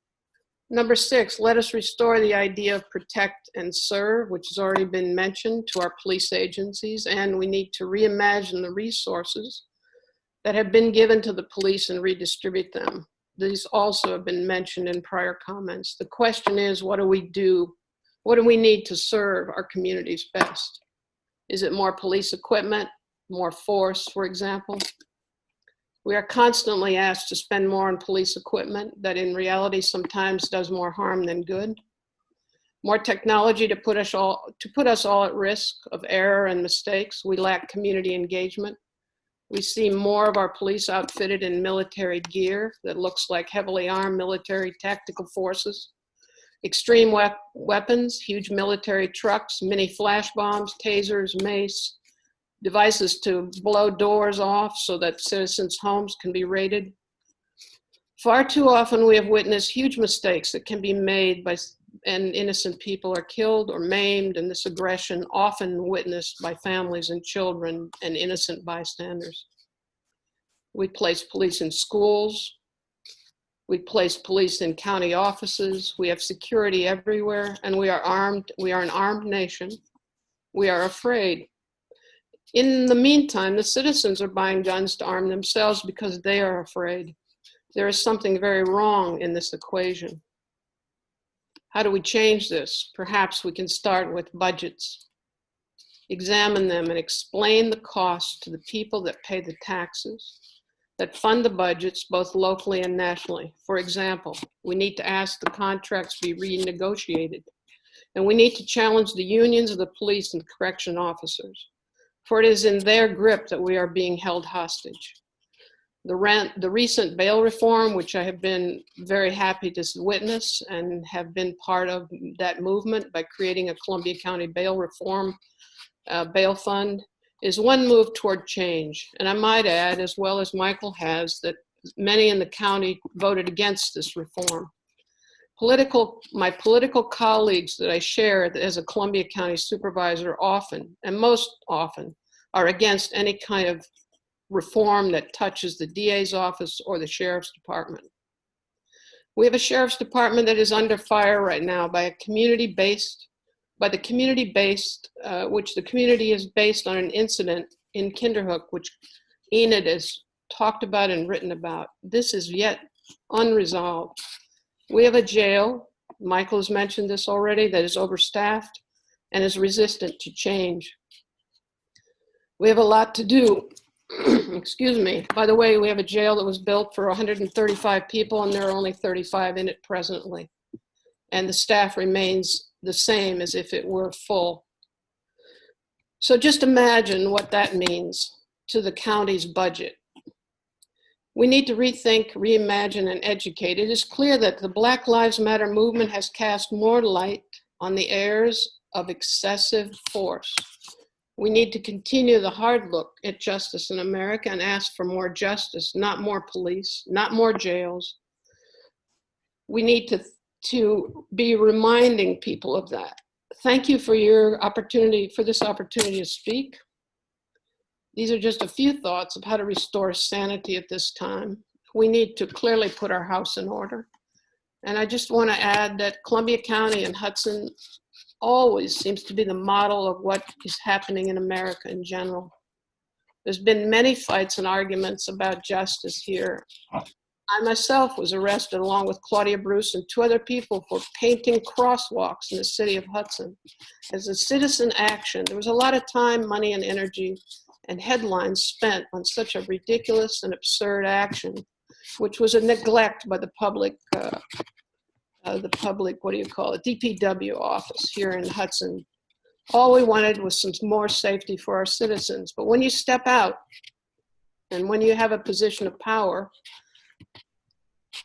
Number 6, let us restore the idea of protect and serve, which has already been mentioned, to our police agencies, and we need to reimagine the resources that have been given to the police and redistribute them. These also have been mentioned in prior comments. The question is, what do we do? What do we need to serve our communities best? Is it more police equipment, more force, for example? We are constantly asked to spend more on police equipment that in reality sometimes does more harm than good. More technology to put us all at risk of error and mistakes. We lack community engagement. We see more of our police outfitted in military gear that looks like heavily armed military tactical forces. Extreme weapons, huge military trucks, mini flash bombs, tasers, mace, devices to blow doors off so that citizens' homes can be raided. Far too often we have witnessed huge mistakes that can be made and innocent people are killed or maimed, and this aggression often witnessed by families and children and innocent bystanders. We place police in schools. We place police in county offices. We have security everywhere, and we are armed. We are an armed nation. We are afraid. In the meantime, the citizens are buying guns to arm themselves because they are afraid. There is something very wrong in this equation. How do we change this? Perhaps we can start with budgets. Examine them and explain the cost to the people that pay the taxes, that fund the budgets both locally and nationally. For example, we need to ask the contracts be renegotiated, and we need to challenge the unions of the police and correction officers, for it is in their grip that we are being held hostage. The recent bail reform, which I have been very happy to witness and have been part of that movement by creating a Columbia County bail reform bail fund, is one move toward change. And I might add, as well as Michael has, that many in the county voted against this reform. My political colleagues that I share as a Columbia County supervisor often, and most often, are against any kind of reform that touches the DA's office or the sheriff's department. We have a sheriff's department that is under fire right now by the community which the community is based on an incident in Kinderhook, which Enid has talked about and written about. This is yet unresolved. We have a jail, Michael has mentioned this already, that is overstaffed and is resistant to change. We have a lot to do. Excuse me. By the way, we have a jail that was built for 135 people and there are only 35 in it presently. And the staff remains the same as if it were full. So just imagine what that means to the county's budget. We need to rethink, reimagine, and educate. It is clear that the Black Lives Matter movement has cast more light on the errors of excessive force. We need to continue the hard look at justice in America and ask for more justice, not more police, not more jails. We need to be reminding people of that. Thank you for this opportunity to speak. These are just a few thoughts of how to restore sanity at this time. We need to clearly put our house in order. And I just want to add that Columbia County and Hudson always seems to be the model of what is happening in America in general. There's been many fights and arguments about justice here. I myself was arrested along with Claudia Bruce and 2 other people for painting crosswalks in the city of Hudson. As a citizen action, there was a lot of time, money, and energy and headlines spent on such a ridiculous and absurd action, which was a neglect by the public, what do you call it, DPW office here in Hudson. All we wanted was some more safety for our citizens. But when you step out and when you have a position of power,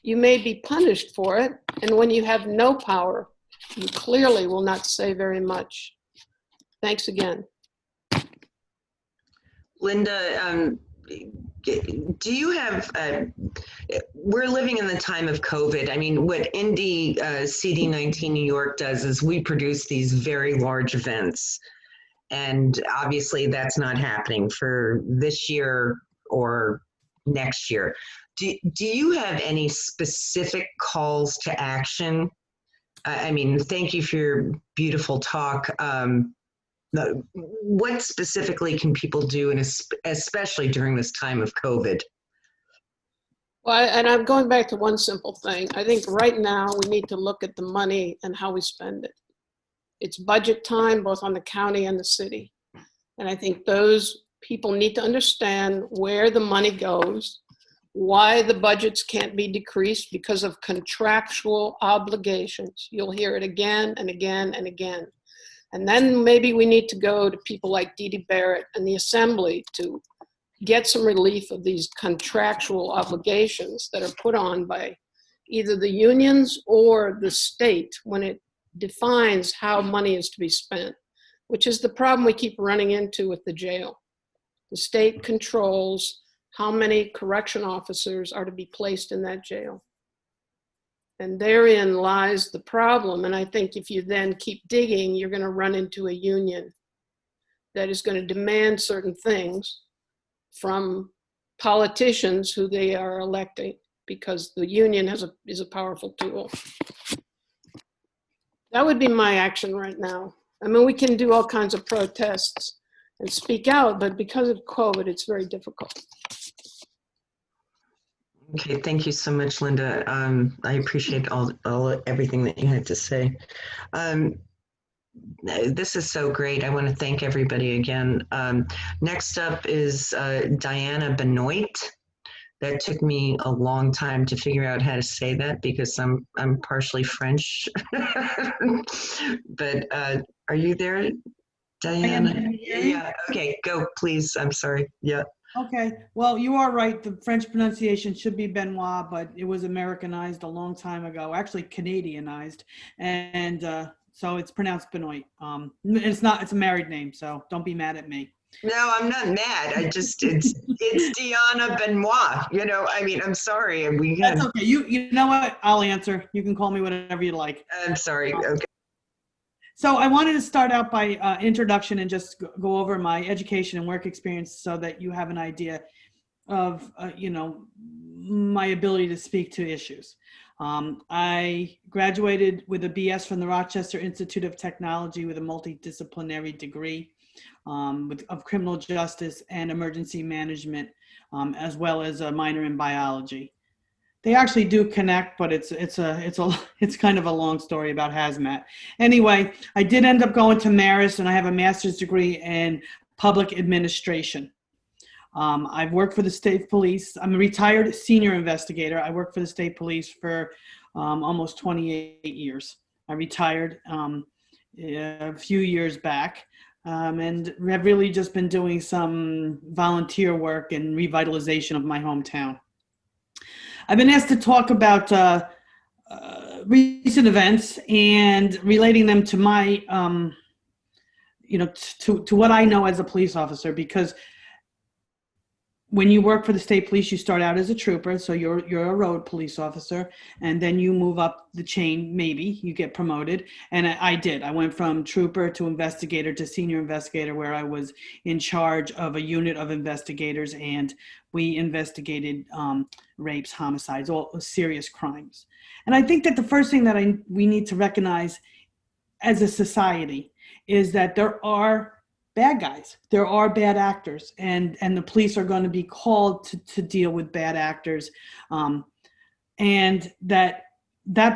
you may be punished for it. And when you have no power, you clearly will not say very much. Thanks again.
Linda, do you have, we're living in the time of COVID. I mean, what Indy CD19 New York does is we produce these very large events. And obviously that's not happening for this year or next year. Do you have any specific calls to action? I mean, thank you for your beautiful talk. What specifically can people do, and especially during this time of COVID?
Well, and I'm going back to one simple thing. I think right now we need to look at the money and how we spend it. It's budget time, both on the county and the city. And I think those people need to understand where the money goes, why the budgets can't be decreased because of contractual obligations. You'll hear it again and again and again. And then maybe we need to go to people like Dee Dee Barrett and the Assembly to get some relief of these contractual obligations that are put on by either the unions or the state when it defines how money is to be spent, which is the problem we keep running into with the jail. The state controls how many correction officers are to be placed in that jail. And therein lies the problem. And I think if you then keep digging, you're going to run into a union that is going to demand certain things from politicians who they are electing, because the union is a powerful tool. That would be my action right now. I mean, we can do all kinds of protests and speak out, but because of COVID, it's very difficult.
Okay, thank you so much, Linda. I appreciate everything that you had to say. This is so great. I want to thank everybody again. Next up is Diana Benoit. That took me a long time to figure out how to say that because I'm partially French. But are you there, Diana? Yeah. Okay, go please. I'm sorry. Yeah.
Okay, well, you are right. The French pronunciation should be Benoit, but it was Americanized a long time ago, actually Canadianized. And so it's pronounced Benoit. It's a married name, so don't be mad at me.
No, I'm not mad. It's Diana Benoit. You know, I mean, I'm sorry.
That's okay. You know what? I'll answer. You can call me whatever you like.
I'm sorry. Okay.
So I wanted to start out by introduction and just go over my education and work experience so that you have an idea of, my ability to speak to issues. I graduated with a BS from the Rochester Institute of Technology with a multidisciplinary degree of criminal justice and emergency management, as well as a minor in biology. They actually do connect, but it's kind of a long story about hazmat. Anyway, I did end up going to Marist, and I have a master's degree in public administration. I've worked for the state police. I'm a retired senior investigator. I worked for the state police for almost 28 years. I retired a few years back, and have really just been doing some volunteer work and revitalization of my hometown. I've been asked to talk about recent events and relating them to my, to what I know as a police officer, because when you work for the state police, you start out as a trooper, so you're a road police officer, and then you move up the chain, maybe, you get promoted, and I did. I went from trooper to investigator to senior investigator, where I was in charge of a unit of investigators, and we investigated rapes, homicides, all serious crimes. And I think that the first thing that we need to recognize as a society is that there are bad guys. There are bad actors, and the police are going to be called to deal with bad actors. And that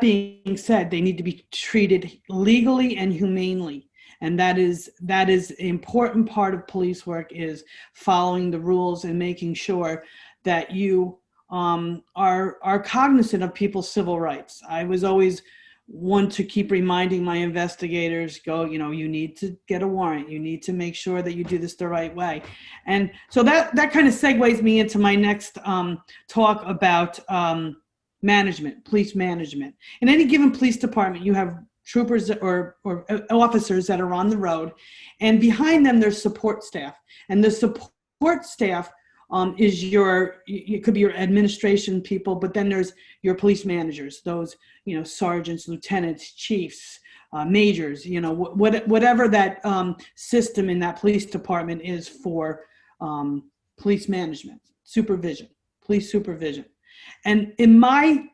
being said, they need to be treated legally and humanely. And that is an important part of police work, is following the rules and making sure that you are cognizant of people's civil rights. I was always one to keep reminding my investigators, you need to get a warrant. You need to make sure that you do this the right way. And so that kind of segues me into my next talk about management, police management. In any given police department, you have troopers or officers that are on the road, and behind them there's support staff. And the support staff is it could be your administration people, but then there's your police managers, those, sergeants, lieutenants, chiefs, majors, whatever that system in that police department is for police management, supervision, police supervision. And in my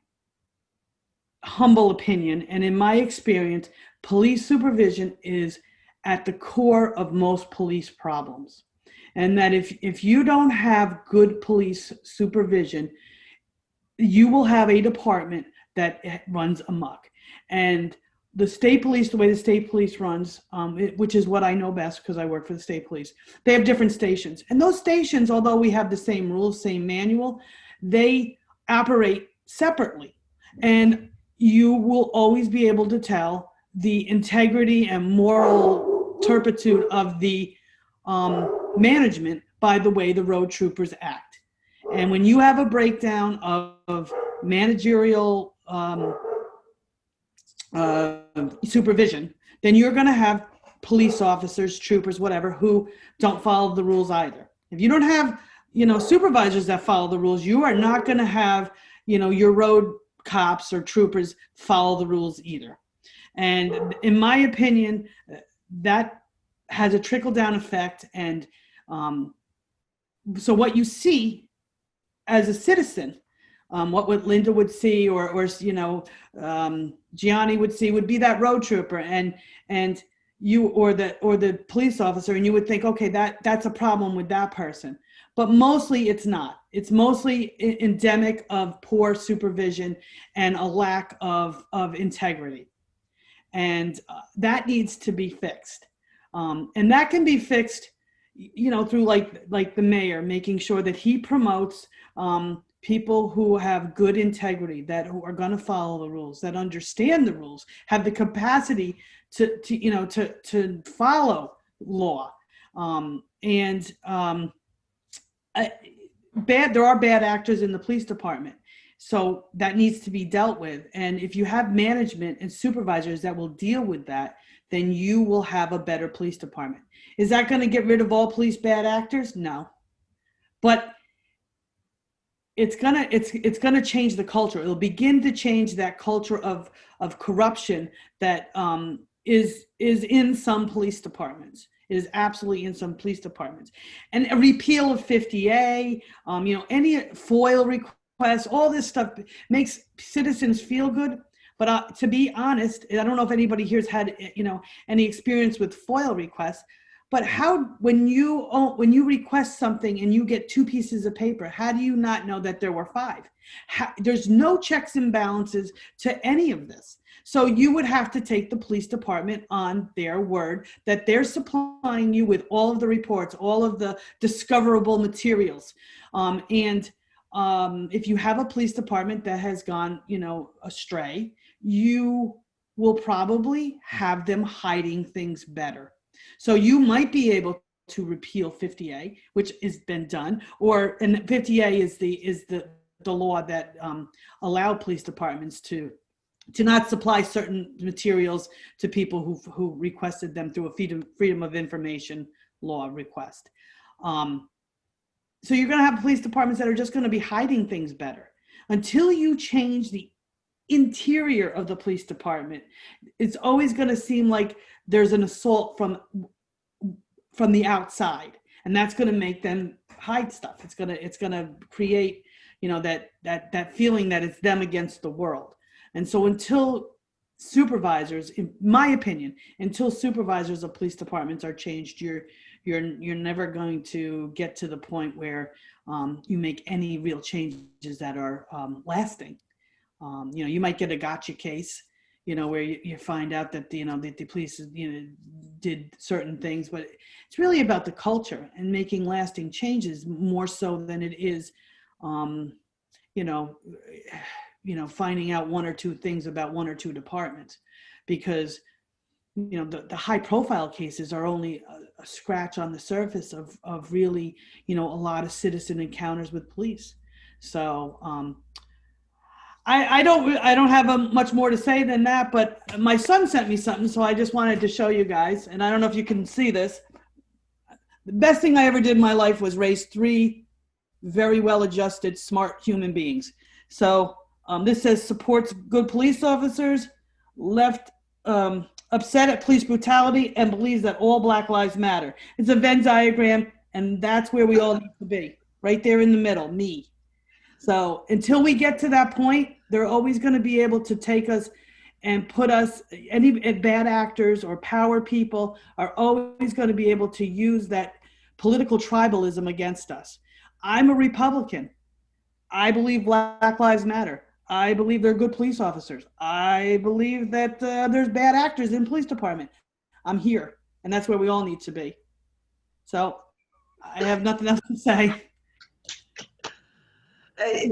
humble opinion and in my experience, police supervision is at the core of most police problems. And that if you don't have good police supervision, you will have a department that runs amok. And the state police, the way the state police runs, which is what I know best because I work for the state police, they have different stations. And those stations, although we have the same rules, same manual, they operate separately. And you will always be able to tell the integrity and moral turpitude of the management by the way the road troopers act. And when you have a breakdown of managerial supervision, then you're going to have police officers, troopers, whatever, who don't follow the rules either. If you don't have, supervisors that follow the rules, you are not going to have, your road cops or troopers follow the rules either. And in my opinion, that has a trickle-down effect. And so what you see as a citizen, what Linda would see, or Gianni would see, would be that road trooper and you or the police officer, and you would think, okay, that's a problem with that person. But mostly it's not. It's mostly endemic of poor supervision and a lack of integrity. And that needs to be fixed. And that can be fixed, through like the mayor, making sure that he promotes people who have good integrity, that who are going to follow the rules, that understand the rules, have the capacity to follow law. There are bad actors in the police department. So that needs to be dealt with. And if you have management and supervisors that will deal with that, then you will have a better police department. Is that going to get rid of all police bad actors? No. But it's gonna change the culture. It'll begin to change that culture of corruption that is in some police departments. It is absolutely in some police departments. And a repeal of 50A, any FOIL requests, all this stuff makes citizens feel good. But to be honest, I don't know if anybody here's had any experience with FOIL requests. But when you request something and you get 2 pieces of paper, how do you not know that there were 5? There's no checks and balances to any of this. So you would have to take the police department on their word that they're supplying you with all of the reports, all of the discoverable materials. If you have a police department that has gone, astray, you will probably have them hiding things better. So you might be able to repeal 50A, which has been done, and 50A is the law that allowed police departments to not supply certain materials to people who requested them through a freedom of information law request. So you're going to have police departments that are just going to be hiding things better. Until you change the interior of the police department, it's always going to seem like there's an assault from the outside, and that's going to make them hide stuff. It's going to create, that feeling that it's them against the world. And so until supervisors, in my opinion, until supervisors of police departments are changed, you're never going to get to the point where you make any real changes that are lasting. You might get a gotcha case, where you find out that, that the police, did certain things, but it's really about the culture and making lasting changes more so than it is, finding out one or two things about one or two departments, because the high profile cases are only a scratch on the surface of really, a lot of citizen encounters with police. So I don't have much more to say than that, but my son sent me something, so I just wanted to show you guys, and I don't know if you can see this. The best thing I ever did in my life was raise 3 very well-adjusted, smart human beings. So this says supports good police officers, left upset at police brutality, and believes that all Black lives matter. It's a Venn diagram, and that's where we all need to be, right there in the middle, me. So until we get to that point, they're always going to be able to take us and put us, any bad actors or power people are always going to be able to use that political tribalism against us. I'm a Republican. I believe Black Lives Matter. I believe they're good police officers. I believe that there's bad actors in police department. I'm here, and that's where we all need to be. So I have nothing else to say.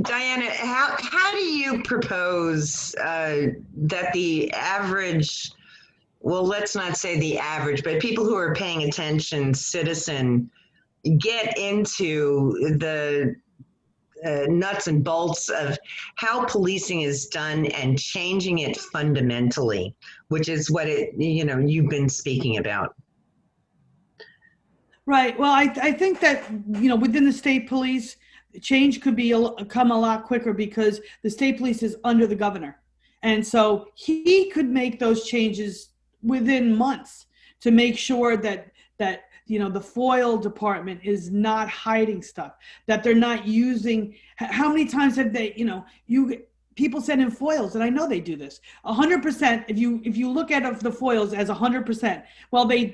Diana, how do you propose that the average, well, let's not say the average, but people who are paying attention, citizen, get into the nuts and bolts of how policing is done and changing it fundamentally, which is what you've been speaking about?
Right. Well, I think that, within the state police, change could come a lot quicker because the state police is under the governor. And so he could make those changes within months to make sure that the FOIL department is not hiding stuff, that they're not using. How many times have they, people send in FOILs, and I know they do this 100%. If you look at the FOILs as 100%, well, they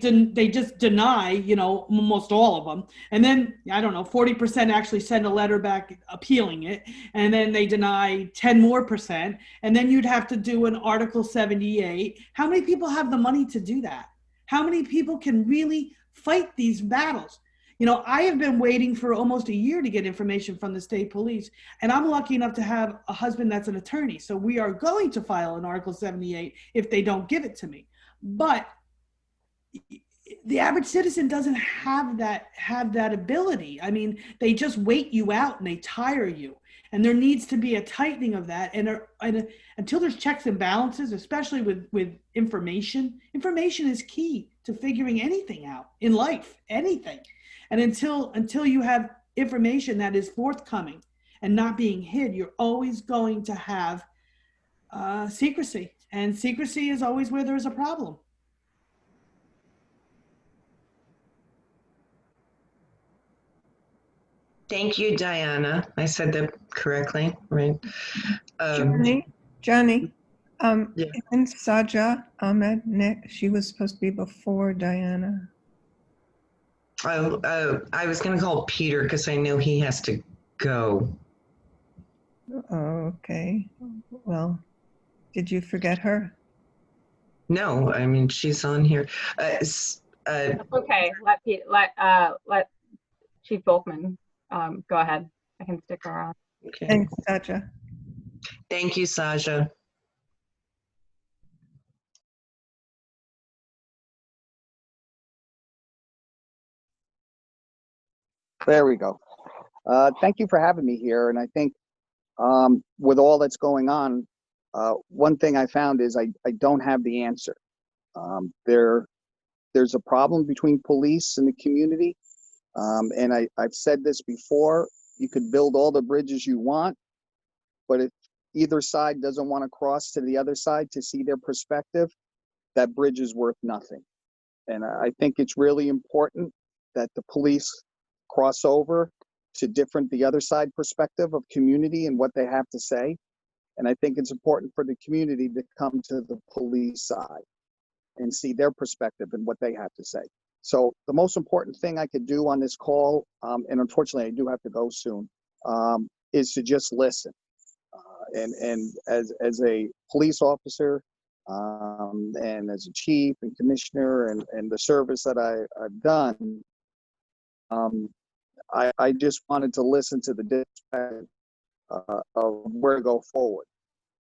just deny, almost all of them, and then I don't know, 40% actually send a letter back appealing it, and then they deny 10 more percent, and then you'd have to do an Article 78. How many people have the money to do that? How many people can really fight these battles? I have been waiting for almost a year to get information from the state police, and I'm lucky enough to have a husband that's an attorney. So we are going to file an Article 78 if they don't give it to me. But the average citizen doesn't have that ability. I mean, they just wait you out and they tire you. And there needs to be a tightening of that. And until there's checks and balances, especially with information is key to figuring anything out in life, anything. And until you have information that is forthcoming and not being hid, you're always going to have secrecy. And secrecy is always where there's a problem.
Thank you, Diana. I said that correctly, right?
Johnny,
Yeah.
isn't Saja Ahmed Nick? She was supposed to be before Diana.
Oh, I was going to call Peter because I know he has to go.
Oh, okay. Well, did you forget her?
No, I mean, she's on here.
Okay, let Chief Volkman go ahead. I can stick around.
Okay.
Thanks, Saja.
Thank you, Saja.
There we go. Thank you for having me here. And I think with all that's going on, one thing I found is I don't have the answer. There's a problem between police and the community. And I've said this before, you could build all the bridges you want, but if either side doesn't want to cross to the other side to see their perspective, that bridge is worth nothing. And I think it's really important that the police cross over to the other side perspective of community and what they have to say. And I think it's important for the community to come to the police side and see their perspective and what they have to say. So the most important thing I could do on this call, and unfortunately I do have to go soon, is to just listen. And as a police officer, and as a chief and commissioner, and the service that I've done, I just wanted to listen to the dispatch of where to go forward.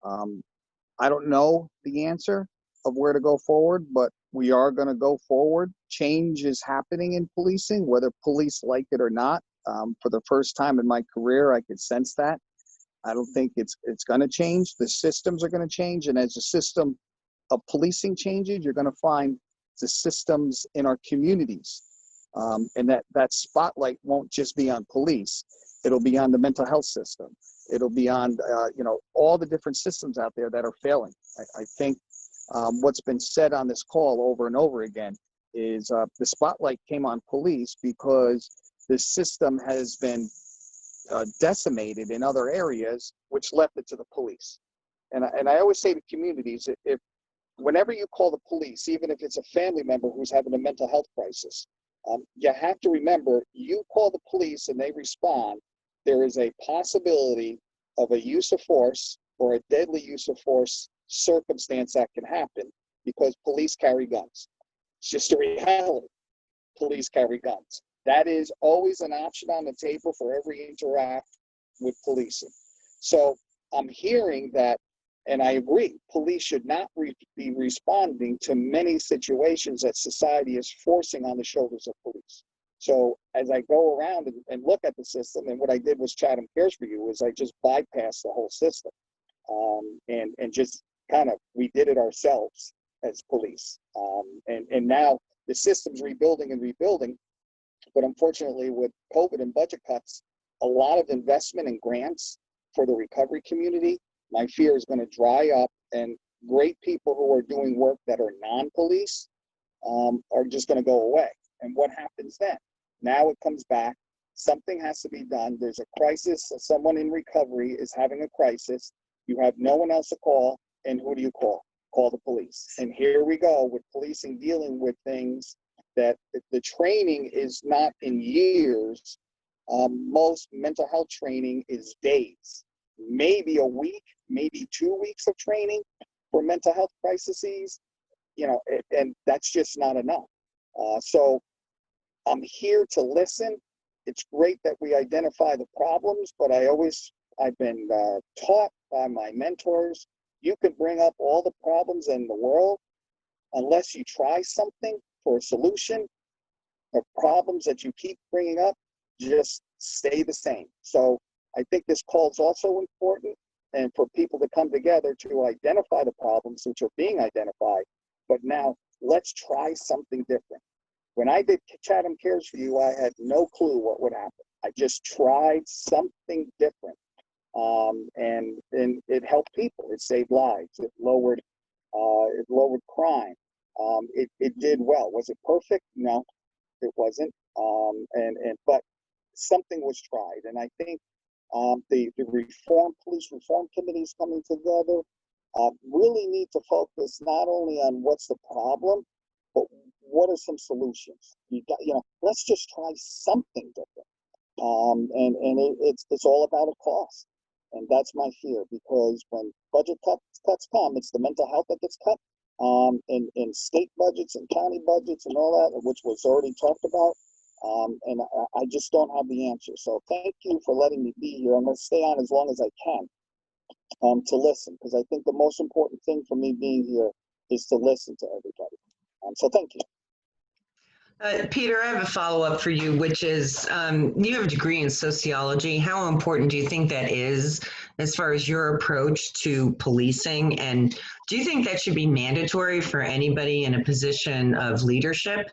I don't know the answer of where to go forward, but we are going to go forward. Change is happening in policing, whether police like it or not. For the first time in my career, I could sense that. I don't think it's going to change. The systems are going to change, and as the system of policing changes, you're going to find the systems in our communities, and that spotlight won't just be on police. It'll be on the mental health system. It'll be on all the different systems out there that are failing. I think what's been said on this call over and over again is the spotlight came on police because the system has been decimated in other areas, which left it to the police. And I always say to communities, if whenever you call the police, even if it's a family member who's having a mental health crisis, you have to remember, you call the police and they respond, there is a possibility of a use of force or a deadly use of force circumstance that can happen because police carry guns. It's just a reality. Police carry guns. That is always an option on the table for every interact with policing. So I'm hearing that, and I agree, police should not be responding to many situations that society is forcing on the shoulders of police. So as I go around and look at the system, and what I did was Chatham Cares for You, is I just bypassed the whole system, and just kind of, we did it ourselves as police. And now the system's rebuilding and rebuilding, but unfortunately with COVID and budget cuts, a lot of investment and grants for the recovery community, my fear is going to dry up, and great people who are doing work that are non-police are just going to go away. And what happens then? Now it comes back. Something has to be done. There's a crisis. Someone in recovery is having a crisis. You have no one else to call. And who do you call? Call the police. And here we go with policing dealing with things that the training is not in years. Most mental health training is days, maybe a week, maybe 2 weeks of training for mental health crises, and that's just not enough. So I'm here to listen. It's great that we identify the problems, but I've been taught by my mentors, you can bring up all the problems in the world, unless you try something for a solution, the problems that you keep bringing up just stay the same. So I think this call is also important, and for people to come together to identify the problems which are being identified, but now let's try something different. When I did Chatham Cares for You, I had no clue what would happen. I just tried something different. And it helped people. It saved lives. It lowered crime. It did well. Was it perfect? No, it wasn't. But something was tried. And I think the police reform committees coming together really need to focus not only on what's the problem, but what are some solutions? Let's just try something different. It's all about a cost. And that's my fear, because when budget cuts come, it's the mental health that gets cut, in state budgets and county budgets and all that, which was already talked about. And I just don't have the answer. So thank you for letting me be here. I'm going to stay on as long as I can to listen, because I think the most important thing for me being here is to listen to everybody. So thank you.
Peter, I have a follow-up for you, which is, you have a degree in sociology. How important do you think that is as far as your approach to policing? And do you think that should be mandatory for anybody in a position of leadership?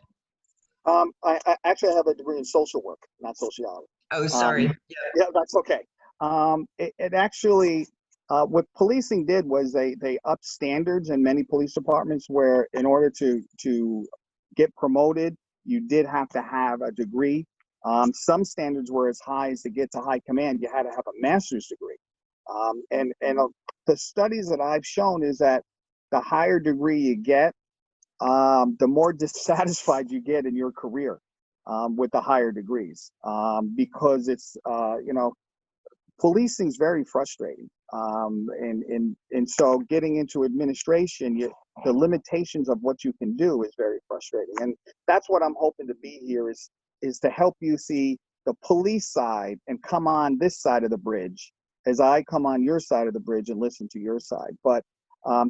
I actually have a degree in social work, not sociology.
Oh, sorry.
Yeah, that's okay. It actually, what policing did was they upped standards in many police departments, where in order to get promoted, you did have to have a degree. Some standards were as high as to get to high command, you had to have a master's degree. And the studies that I've shown is that the higher degree you get, the more dissatisfied you get in your career with the higher degrees, because it's, policing is very frustrating. And so getting into administration, the limitations of what you can do is very frustrating. And that's what I'm hoping to be here is to help you see the police side and come on this side of the bridge as I come on your side of the bridge and listen to your side. But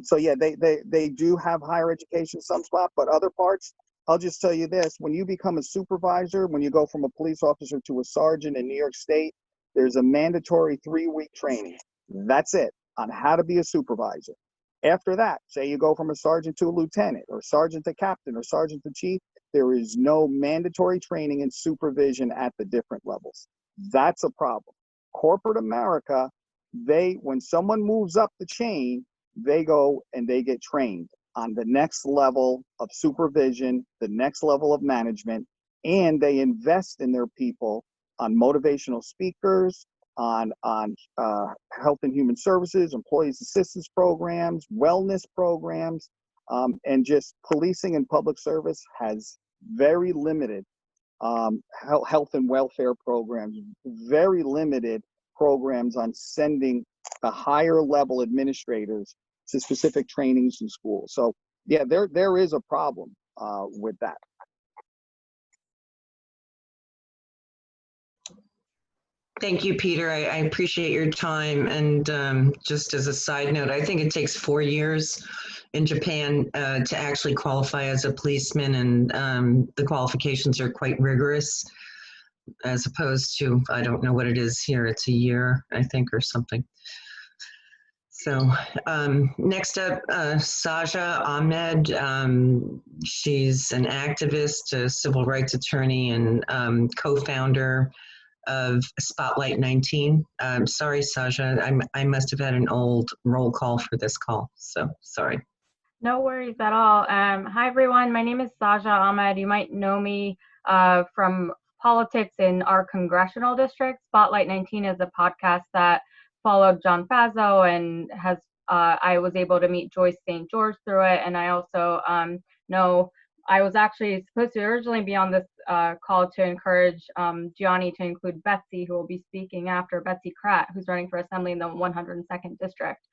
so yeah, they do have higher education some spot, but other parts, I'll just tell you this, when you become a supervisor, when you go from a police officer to a sergeant in New York State, there's a mandatory 3-week training. That's it, on how to be a supervisor. After that, say you go from a sergeant to a lieutenant, or sergeant to captain, or sergeant to chief, there is no mandatory training and supervision at the different levels. That's a problem. Corporate America, when someone moves up the chain, they go and they get trained on the next level of supervision, the next level of management, and they invest in their people on motivational speakers, on health and human services, employees assistance programs, wellness programs, and just policing and public service has very limited health and welfare programs, very limited programs on sending the higher level administrators to specific trainings in schools. So yeah, there is a problem with that.
Thank you, Peter. I appreciate your time. And just as a side note, I think it takes 4 years in Japan to actually qualify as a policeman, and the qualifications are quite rigorous, as opposed to, I don't know what it is here, it's a year, I think, or something. So next up, Saja Ahmed. She's an activist, a civil rights attorney, and co-founder of Spotlight 19. Sorry, Saja, I must have had an old roll call for this call, so sorry.
No worries at all. Hi, everyone. My name is Saja Ahmed. You might know me from politics in our congressional district. Spotlight 19 is a podcast that followed John Faso and has I was able to meet Joyce St. George through it. And I also know I was actually supposed to originally be on this call to encourage Gianni to include Betsy, who will be speaking after, Betsy Kratt, who's running for assembly in the 102nd district.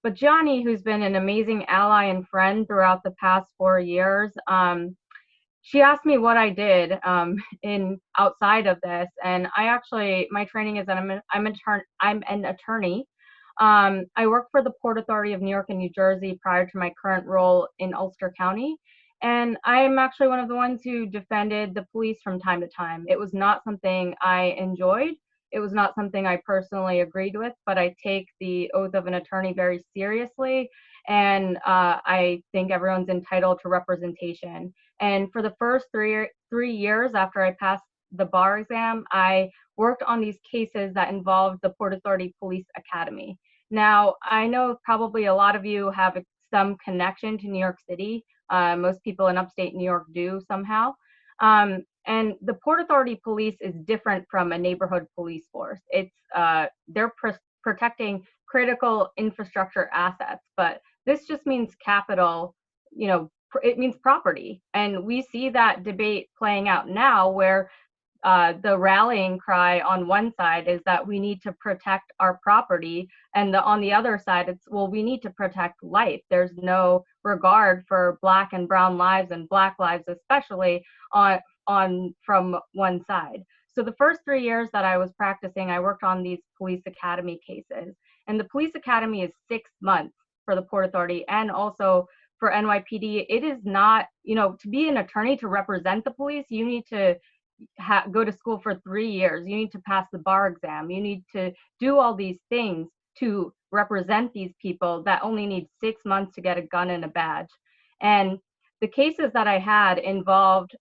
But Gianni, who's been an amazing ally and friend throughout the past 4 years, she asked me what I did outside of this, and my training is that I'm an attorney. I worked for the Port Authority of New York and New Jersey prior to my current role in Ulster County. And I'm actually one of the ones who defended the police from time to time. It was not something I enjoyed. It was not something I personally agreed with, but I take the oath of an attorney very seriously. And I think everyone's entitled to representation. And for the first three years after I passed the bar exam, I worked on these cases that involved the Port Authority Police Academy. Now, I know probably a lot of you have some connection to New York City. Most people in upstate New York do somehow. And the Port Authority Police is different from a neighborhood police force. They're protecting critical infrastructure assets, but this just means capital, it means property. And we see that debate playing out now where the rallying cry on one side is that we need to protect our property, and on the other side it's, well, we need to protect life. There's no regard for Black and brown lives, and Black lives especially, from one side. So the first 3 years that I was practicing, I worked on these police academy cases, and the police academy is 6 months for the Port Authority and also for NYPD. It is not, to be an attorney, to represent the police, you need to go to school for 3 years. You need to pass the bar exam. You need to do all these things to represent these people that only need 6 months to get a gun and a badge. And the cases that I had involved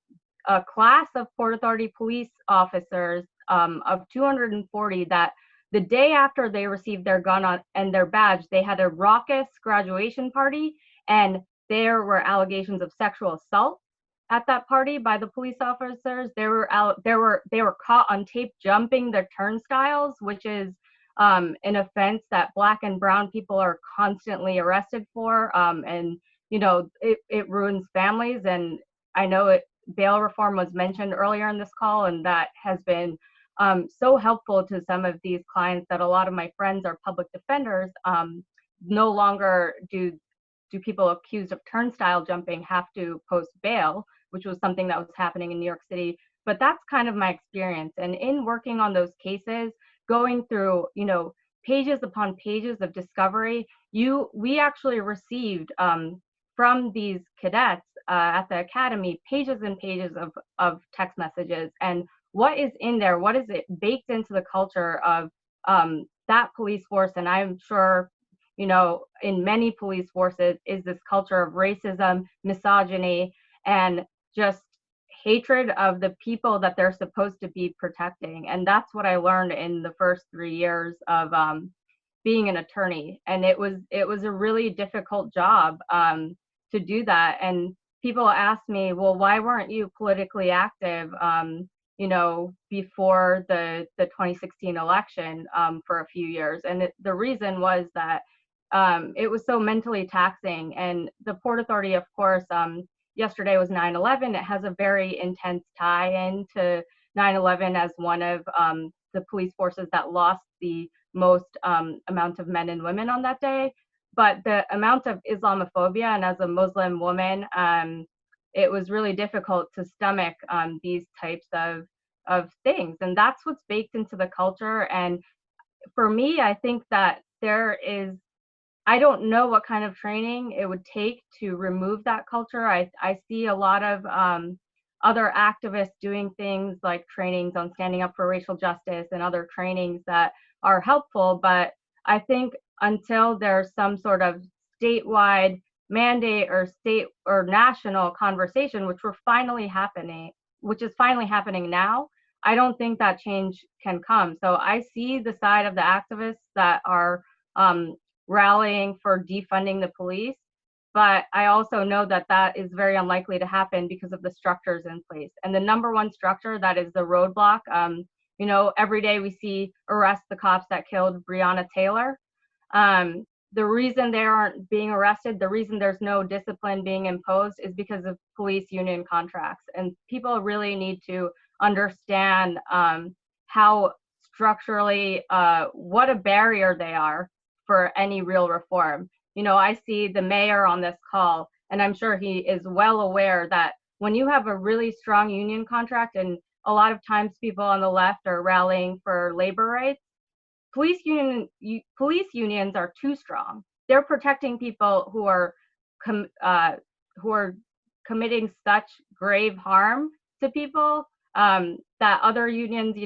a class of Port Authority police officers of 240 that the day after they received their gun and their badge, they had a raucous graduation party, and there were allegations of sexual assault at that party by the police officers. They were caught on tape jumping the turnstiles, which is an offense that Black and brown people are constantly arrested for. And it ruins families. And I know bail reform was mentioned earlier in this call, and that has been so helpful to some of these clients that a lot of my friends are public defenders. No longer do people accused of turnstile jumping have to post bail, which was something that was happening in New York City. But that's kind of my experience. And in working on those cases, going through, pages upon pages of discovery, we actually received from these cadets at the academy pages and pages of text messages. And what is in there? What is it baked into the culture of that police force? And I'm sure, in many police forces is this culture of racism, misogyny, and just hatred of the people that they're supposed to be protecting. And that's what I learned in the first 3 years of being an attorney. And it was a really difficult job to do that. And people ask me, well, why weren't you politically active, before the 2016 election for a few years? And the reason was that it was so mentally taxing. And the Port Authority, of course, yesterday was 9/11. It has a very intense tie-in to 9/11 as one of the police forces that lost the most amount of men and women on that day. But the amount of Islamophobia, and as a Muslim woman, it was really difficult to stomach these types of things. And that's what's baked into the culture. And for me, I think that I don't know what kind of training it would take to remove that culture. I see a lot of other activists doing things like trainings on standing up for racial justice and other trainings that are helpful. But I think until there's some sort of statewide mandate or state or national conversation, which is finally happening now, I don't think that change can come. So I see the side of the activists that are rallying for defunding the police, but I also know that that is very unlikely to happen because of the structures in place. And the number one structure that is the roadblock, every day we see arrest the cops that killed Breonna Taylor. The reason they aren't being arrested, the reason there's no discipline being imposed is because of police union contracts. And people really need to understand how structurally, what a barrier they are for any real reform. I see the mayor on this call, and I'm sure he is well aware that when you have a really strong union contract, and a lot of times people on the left are rallying for labor rights, police unions are too strong. They're protecting people who are committing such grave harm to people that other unions,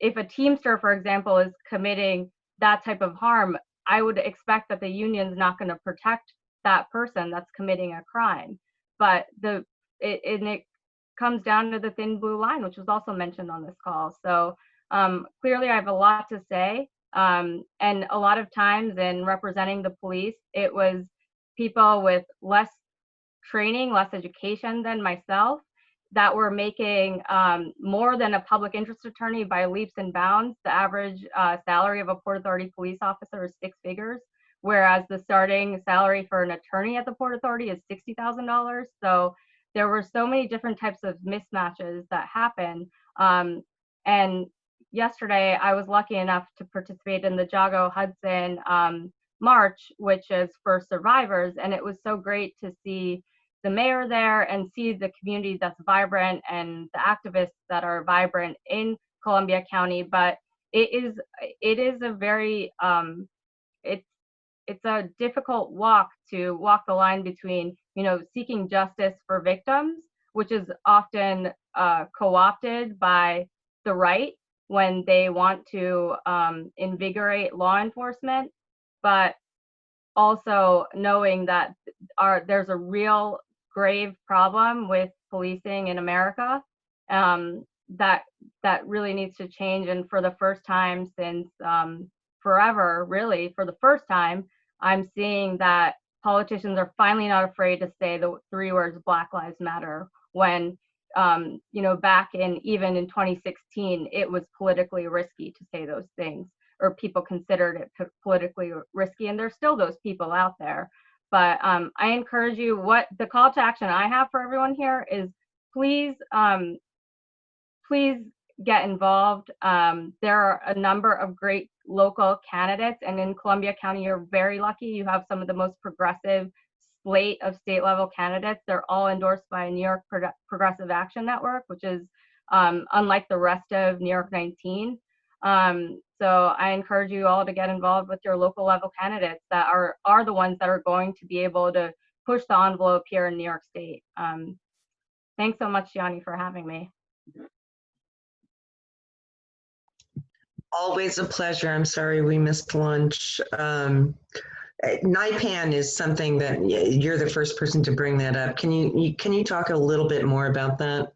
if a Teamster, for example, is committing that type of harm, I would expect that the union's not going to protect that person that's committing a crime. But it comes down to the thin blue line, which was also mentioned on this call. So clearly I have a lot to say. And a lot of times in representing the police, it was people with less training, less education than myself that were making more than a public interest attorney by leaps and bounds. The average salary of a Port Authority police officer is 6 figures, whereas the starting salary for an attorney at the Port Authority is $60,000. So there were so many different types of mismatches that happen. And yesterday, I was lucky enough to participate in the Jago Hudson March, which is for survivors. And it was so great to see the mayor there and see the community that's vibrant and the activists that are vibrant in Columbia County. But it is a very it's a difficult walk to walk the line between seeking justice for victims, which is often co-opted by the right when they want to invigorate law enforcement, but also knowing that there's a real grave problem with policing in America that really needs to change. And for the first time since forever, really, for the first time, I'm seeing that politicians are finally not afraid to say the 3 words Black Lives Matter when back even in 2016, it was politically risky to say those things, or people considered it politically risky, and there's still those people out there. But I encourage you, what the call to action I have for everyone here is please get involved. There are a number of great local candidates, and in Columbia County, you're very lucky. You have some of the most progressive slate of state level candidates. They're all endorsed by New York Progressive Action Network, which is unlike the rest of New York 19. So I encourage you all to get involved with your local level candidates that are the ones that are going to be able to push the envelope here in New York State. Thanks so much, Gianni, for having me.
Always a pleasure. I'm sorry we missed lunch. NIPAN is something that you're the first person to bring that up. Can you talk a little bit more about that?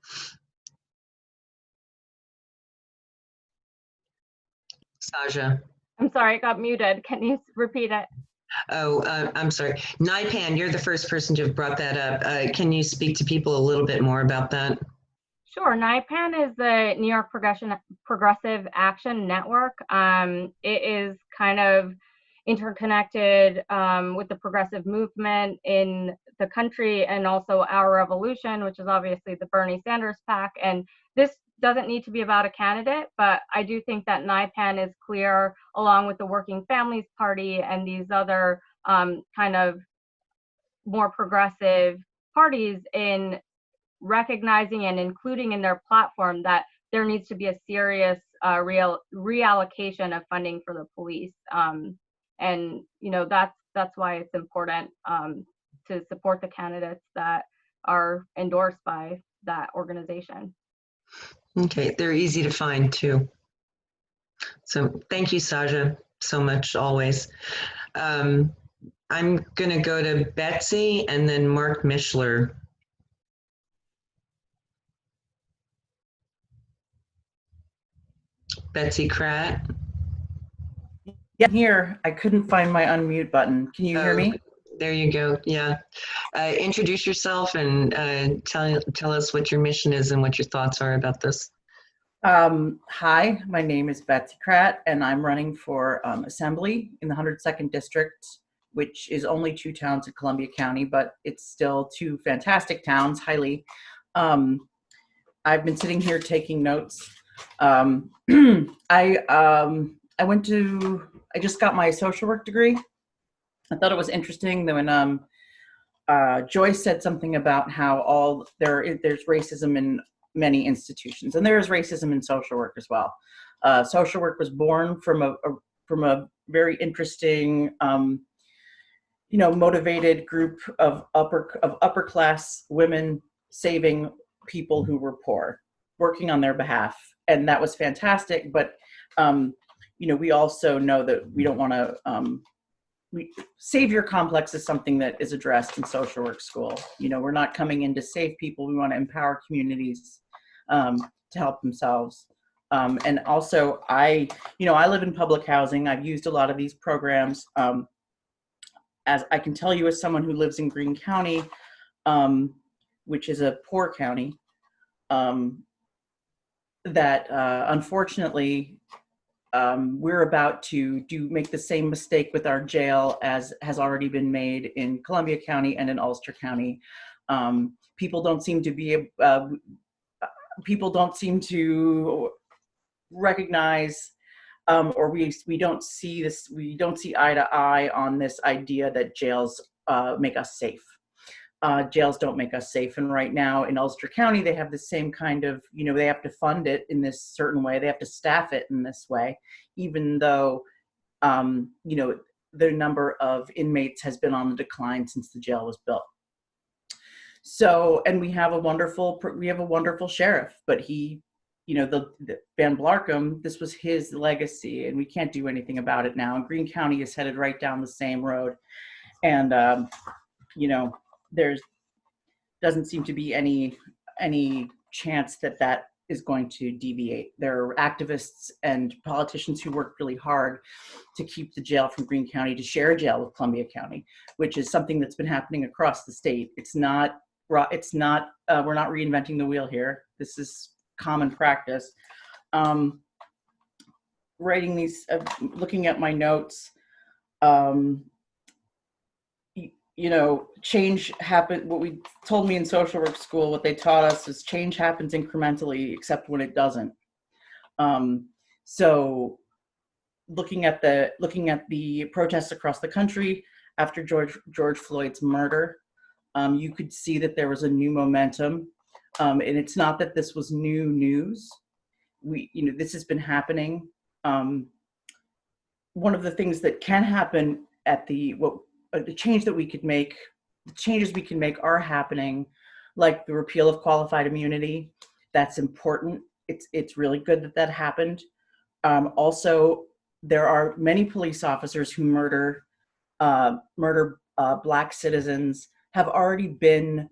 Saja.
I'm sorry, I got muted. Can you repeat it?
Oh, I'm sorry. NIPAN, you're the first person to have brought that up. Can you speak to people a little bit more about that?
Sure. NIPAN is the New York Progressive Action Network. It is kind of interconnected with the progressive movement in the country, and also Our Revolution, which is obviously the Bernie Sanders PAC. And this doesn't need to be about a candidate, but I do think that NIPAN is clear, along with the Working Families Party and these other kind of more progressive parties, in recognizing and including in their platform that there needs to be a serious reallocation of funding for the police. And that's why it's important to support the candidates that are endorsed by that organization.
Okay, they're easy to find too. So thank you, Saja, so much always. I'm gonna go to Betsy and then Mark Mishler. Betsy Kratt.
Yeah, here. I couldn't find my unmute button. Can you hear me?
There you go. Yeah. Introduce yourself and tell us what your mission is and what your thoughts are about this.
Hi, my name is Betsy Kratt, and I'm running for Assembly in the 102nd District, which is only 2 towns in Columbia County, but it's still 2 fantastic towns, highly. I've been sitting here taking notes. I just got my social work degree. I thought it was interesting that when Joyce said something about how there's racism in many institutions, and there is racism in social work as well. Social work was born from a very interesting, motivated group of upper class women saving people who were poor, working on their behalf, and that was fantastic. But we also know that we don't want to. Savior complex is something that is addressed in social work school. We're not coming in to save people. We want to empower communities to help themselves. And also, I live in public housing. I've used a lot of these programs. As I can tell you, as someone who lives in Greene County, which is a poor county, that unfortunately, we're about to make the same mistake with our jail as has already been made in Columbia County and in Ulster County. People don't seem to recognize, or we don't see this. We don't see eye to eye on this idea that jails make us safe. Jails don't make us safe. And right now in Ulster County, they have the same kind of, they have to fund it in this certain way. They have to staff it in this way, even though, the number of inmates has been on the decline since the jail was built. So, and we have a wonderful sheriff, but he, the Van Blarcom, this was his legacy, and we can't do anything about it now. And Greene County is headed right down the same road. And, there doesn't seem to be any chance that is going to deviate. There are activists and politicians who work really hard to keep the jail from Greene County to share a jail with Columbia County, which is something that's been happening across the state. We're not reinventing the wheel here. This is common practice. Writing these, looking at my notes, change happen. What we told me in social work school, what they taught us is change happens incrementally, except when it doesn't. So looking at the protests across the country after George Floyd's murder, you could see that there was a new momentum. And it's not that this was new news. This has been happening. One of the things that can happen at the changes we can make are happening, like the repeal of qualified immunity. That's important. It's really good that happened. Also, there are many police officers who murder Black citizens have already been,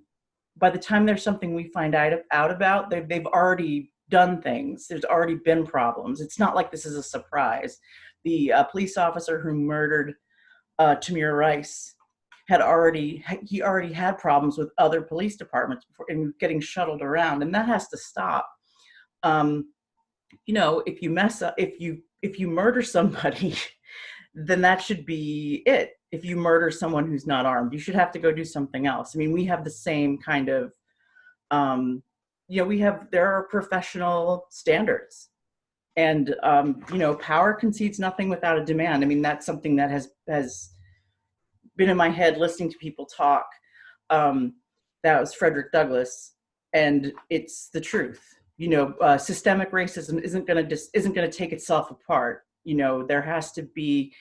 by the time there's something we find out about, they've already done things. There's already been problems. It's not like this is a surprise. The police officer who murdered Tamir Rice had already had problems with other police departments before, and getting shuttled around, and that has to stop. If you mess up, if you murder somebody, then that should be it. If you murder someone who's not armed, you should have to go do something else. I mean, we have the same kind of, there are professional standards, and power concedes nothing without a demand. I mean, that's something that has been in my head listening to people talk. That was Frederick Douglass, and it's the truth. Systemic racism isn't going to take itself apart. There has to be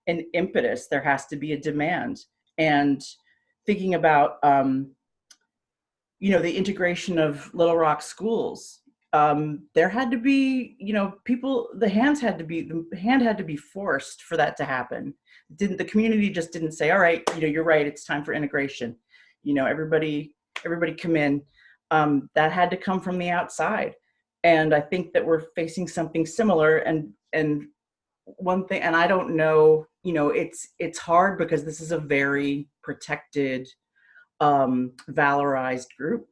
an impetus. There has to be a demand. And thinking about, the integration of Little Rock schools, there had to be, the hand had to be forced for that to happen. The community just didn't say, all right, you're right, it's time for integration. Everybody come in. That had to come from the outside. And I think that we're facing something similar. And one thing, and I don't know, it's hard because this is a very protected, valorized group.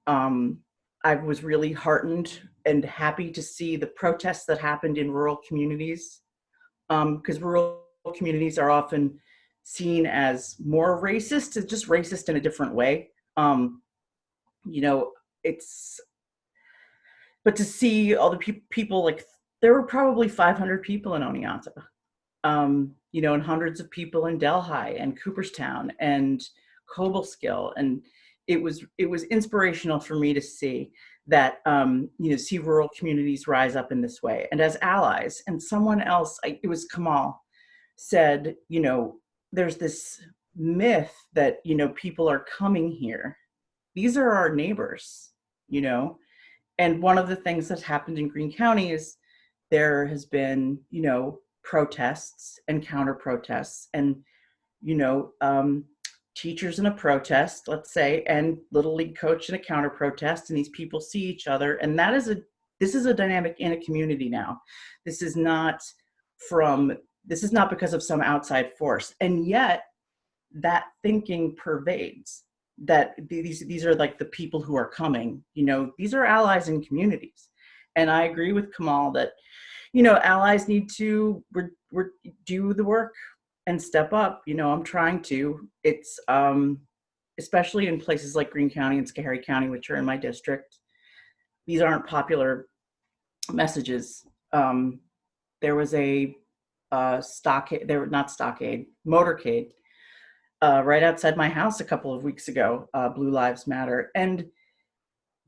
I was really heartened and happy to see the protests that happened in rural communities, because rural communities are often seen as more racist, it's just racist in a different way. But to see all the people, like, there were probably 500 people in Oneonta, and hundreds of people in Delhi and Cooperstown and Cobleskill. And it was inspirational for me to see that, see rural communities rise up in this way. And as allies, and someone else, it was Kamal, said, there's this myth that, people are coming here. These are our neighbors, and one of the things that's happened in Greene County is there has been, protests and counter protests, and, teachers in a protest, let's say, and Little League coach in a counter protest, and these people see each other. And this is a dynamic in a community now. This is not because of some outside force. And yet that thinking pervades. That these are like the people who are coming, these are allies in communities. And I agree with Kamal that, allies need to do the work and step up. I'm trying to. It's especially in places like Greene County and Schoharie County, which are in my district. These aren't popular messages. There was a motorcade right outside my house a couple of weeks ago, Blue Lives Matter. And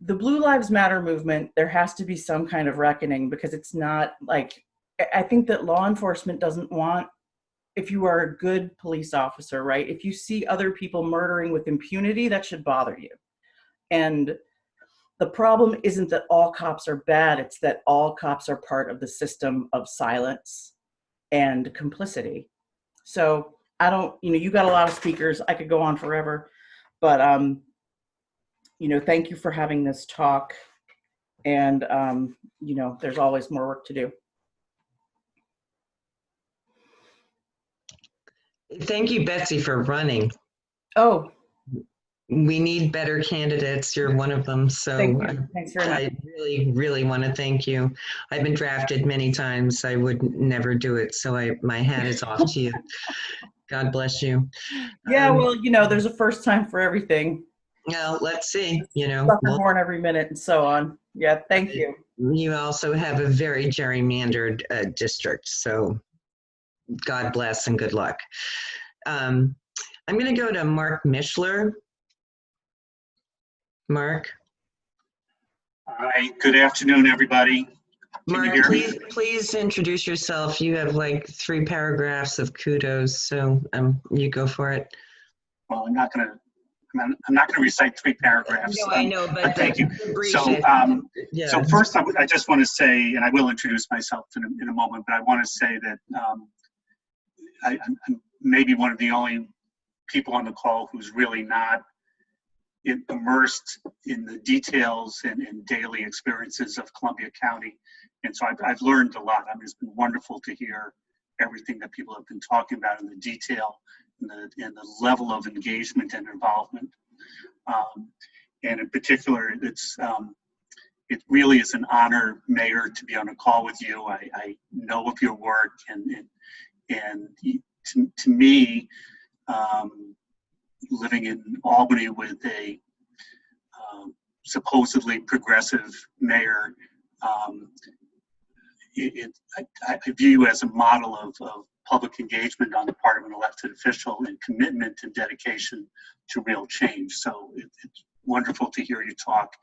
the Blue Lives Matter movement, there has to be some kind of reckoning, because it's not like, I think that law enforcement doesn't want, if you are a good police officer, right? If you see other people murdering with impunity, that should bother you. And the problem isn't that all cops are bad, it's that all cops are part of the system of silence and complicity. So I don't, you got a lot of speakers, I could go on forever, but, thank you for having this talk. And, there's always more work to do.
Thank you, Betsy, for running.
Oh,
we need better candidates. You're one of them. So
thanks very much.
I really, really want to thank you. I've been drafted many times. I would never do it. So my hat is off to you. God bless you.
Yeah, well, there's a first time for everything.
Well, let's see,
Born every minute and so on. Yeah, thank you.
you also have a very gerrymandered district. So God bless and good luck. I'm going to go to Mark Mishler. Mark.
Hi, good afternoon, everybody. Can you
Mark,
hear me?
please introduce yourself. You have like 3 paragraphs of kudos, so you go for it.
Well, I'm not going to recite 3 paragraphs.
No, I know, but
thank you. So,
yeah.
so first, I just want to say, and I will introduce myself in a moment, but I want to say that I'm maybe one of the only people on the call who's really not immersed in the details and daily experiences of Columbia County. And so I've learned a lot. I mean, it's been wonderful to hear everything that people have been talking about in the detail and the level of engagement and involvement. And in particular, it really is an honor, Mayor, to be on a call with you. I know of your work, and to me, living in Albany with a supposedly progressive mayor, I view you as a model of public engagement on the part of an elected official and commitment and dedication to real change. So it's wonderful to hear you talk,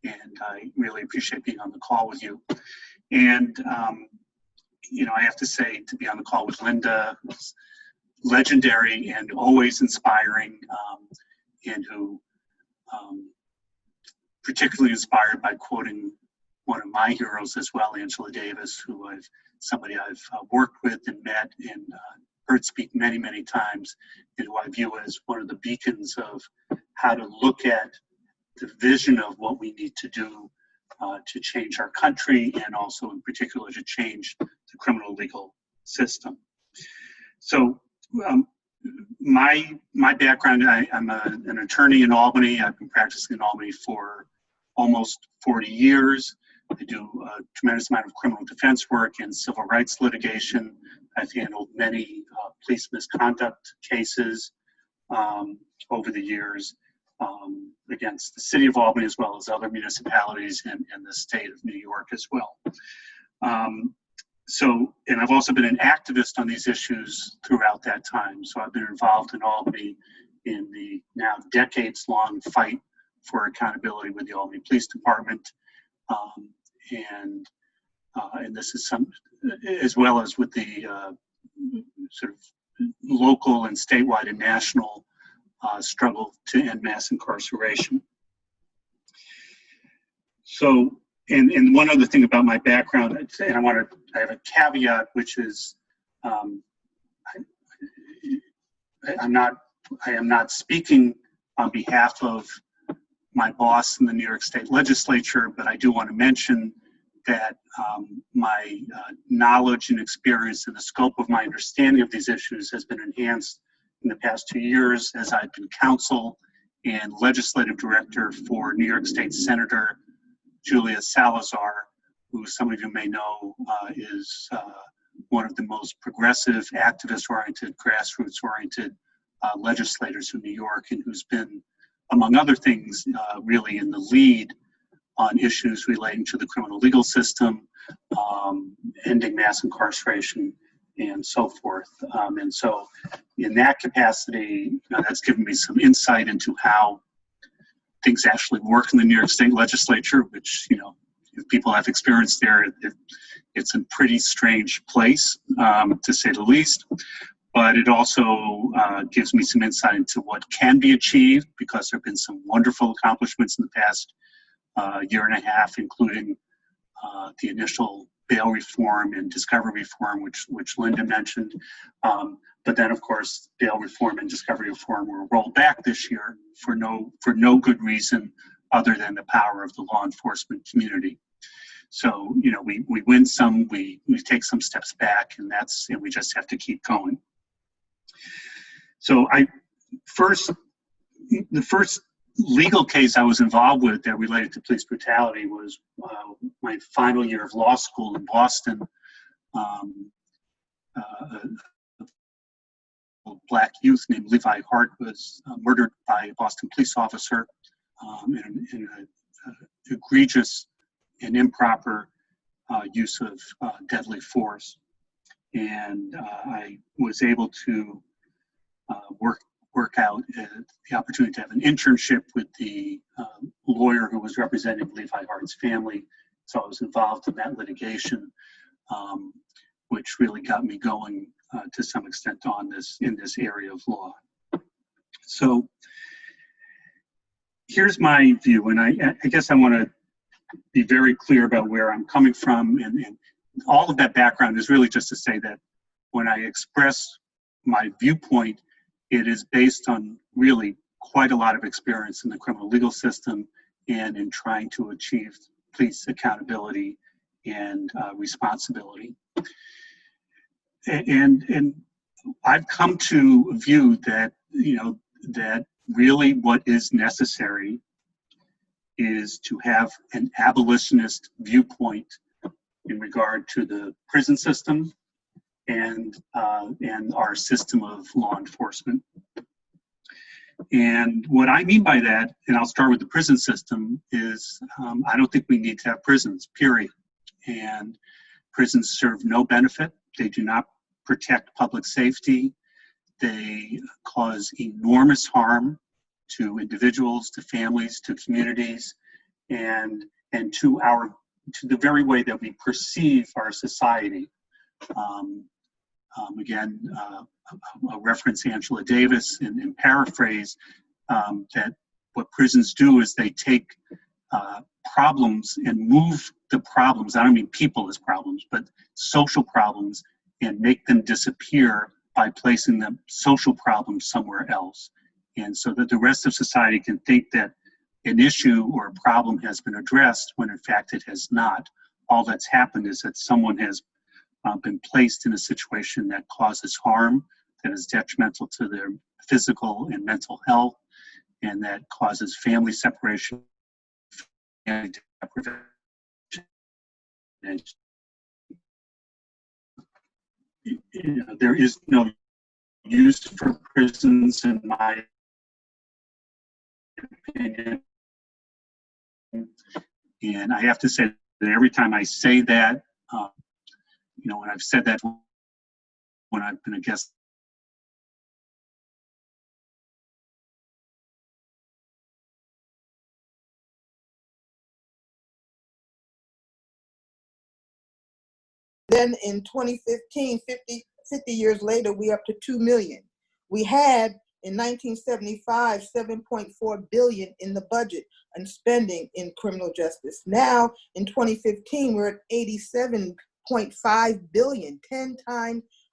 and I really appreciate being on the call with you. And, you know, I have to say, to be on the call with Linda was legendary and always inspiring, and who particularly inspired by quoting one of my heroes as well, Angela Davis, who somebody I've worked with and met and heard speak many, many times, and who I view as one of the beacons of how to look at the vision of what we need to do to change our country, and also in particular to change the criminal legal system. So my background, I'm an attorney in Albany. I've been practicing in Albany for almost 40 years. I do a tremendous amount of criminal defense work and civil rights litigation. I've handled many police misconduct cases over the years against the city of Albany, as well as other municipalities and the state of New York as well. And I've also been an activist on these issues throughout that time. So I've been involved in Albany in the now decades-long fight for accountability with the Albany Police Department. And this is as well as with the sort of local and statewide and national struggle to end mass incarceration. So, and one other thing about my background, and I have a caveat, which is I am not speaking on behalf of my boss in the New York State Legislature, but I do want to mention that my knowledge and experience and the scope of my understanding of these issues has been enhanced in the past 2 years as I've been counsel and legislative director for New York State Senator Julia Salazar, who some of you may know is one of the most progressive, activist-oriented, grassroots-oriented legislators in New York, and who's been, among other things, really in the lead on issues relating to the criminal legal system, ending mass incarceration, and so forth. And so in that capacity, that's given me some insight into how things actually work in the New York State Legislature, which, if people have experience there, it's a pretty strange place, to say the least. But it also gives me some insight into what can be achieved, because there have been some wonderful accomplishments in the past year and a half, including the initial bail reform and discovery reform, which Linda mentioned. But then, of course, bail reform and discovery reform were rolled back this year for no good reason other than the power of the law enforcement community. So, we win some, we take some steps back, and we just have to keep going. So the first legal case I was involved with that related to police brutality was my final year of law school in Boston. A black youth named Levi Hart was murdered by a Boston police officer in an egregious an improper use of deadly force. And I was able to work out the opportunity to have an internship with the lawyer who was representing Levi Hart's family. So I was involved in that litigation, which really got me going to some extent in this area of law. So here's my view, and I guess I want to be very clear about where I'm coming from, and all of that background is really just to say that when I express my viewpoint, it is based on really quite a lot of experience in the criminal legal system and in trying to achieve police accountability and responsibility. And I've come to view that, that really what is necessary is to have an abolitionist viewpoint in regard to the prison system and our system of law enforcement. And what I mean by that, and I'll start with the prison system, is I don't think we need to have prisons, period. And prisons serve no benefit. They do not protect public safety. They cause enormous harm to individuals, to families, to communities, and to the very way that we perceive our society. Again, I'll reference Angela Davis and paraphrase that what prisons do is they take problems and move the problems, I don't mean people as problems, but social problems, and make them disappear by placing the social problems somewhere else. And so that the rest of society can think that an issue or a problem has been addressed when in fact it has not. All that's happened is that someone has been placed in a situation that causes harm, that is detrimental to their physical and mental health, and that causes family separation, family deprivation. There is no use for prisons, in my opinion. And I have to say that every time I say that, when I've said that when I've been a guest,
then in 2015, 50 years later, we're up to 2 million. We had in 1975, 7.4 billion in the budget and spending in criminal justice. Now in 2015, we're at 87.5 billion,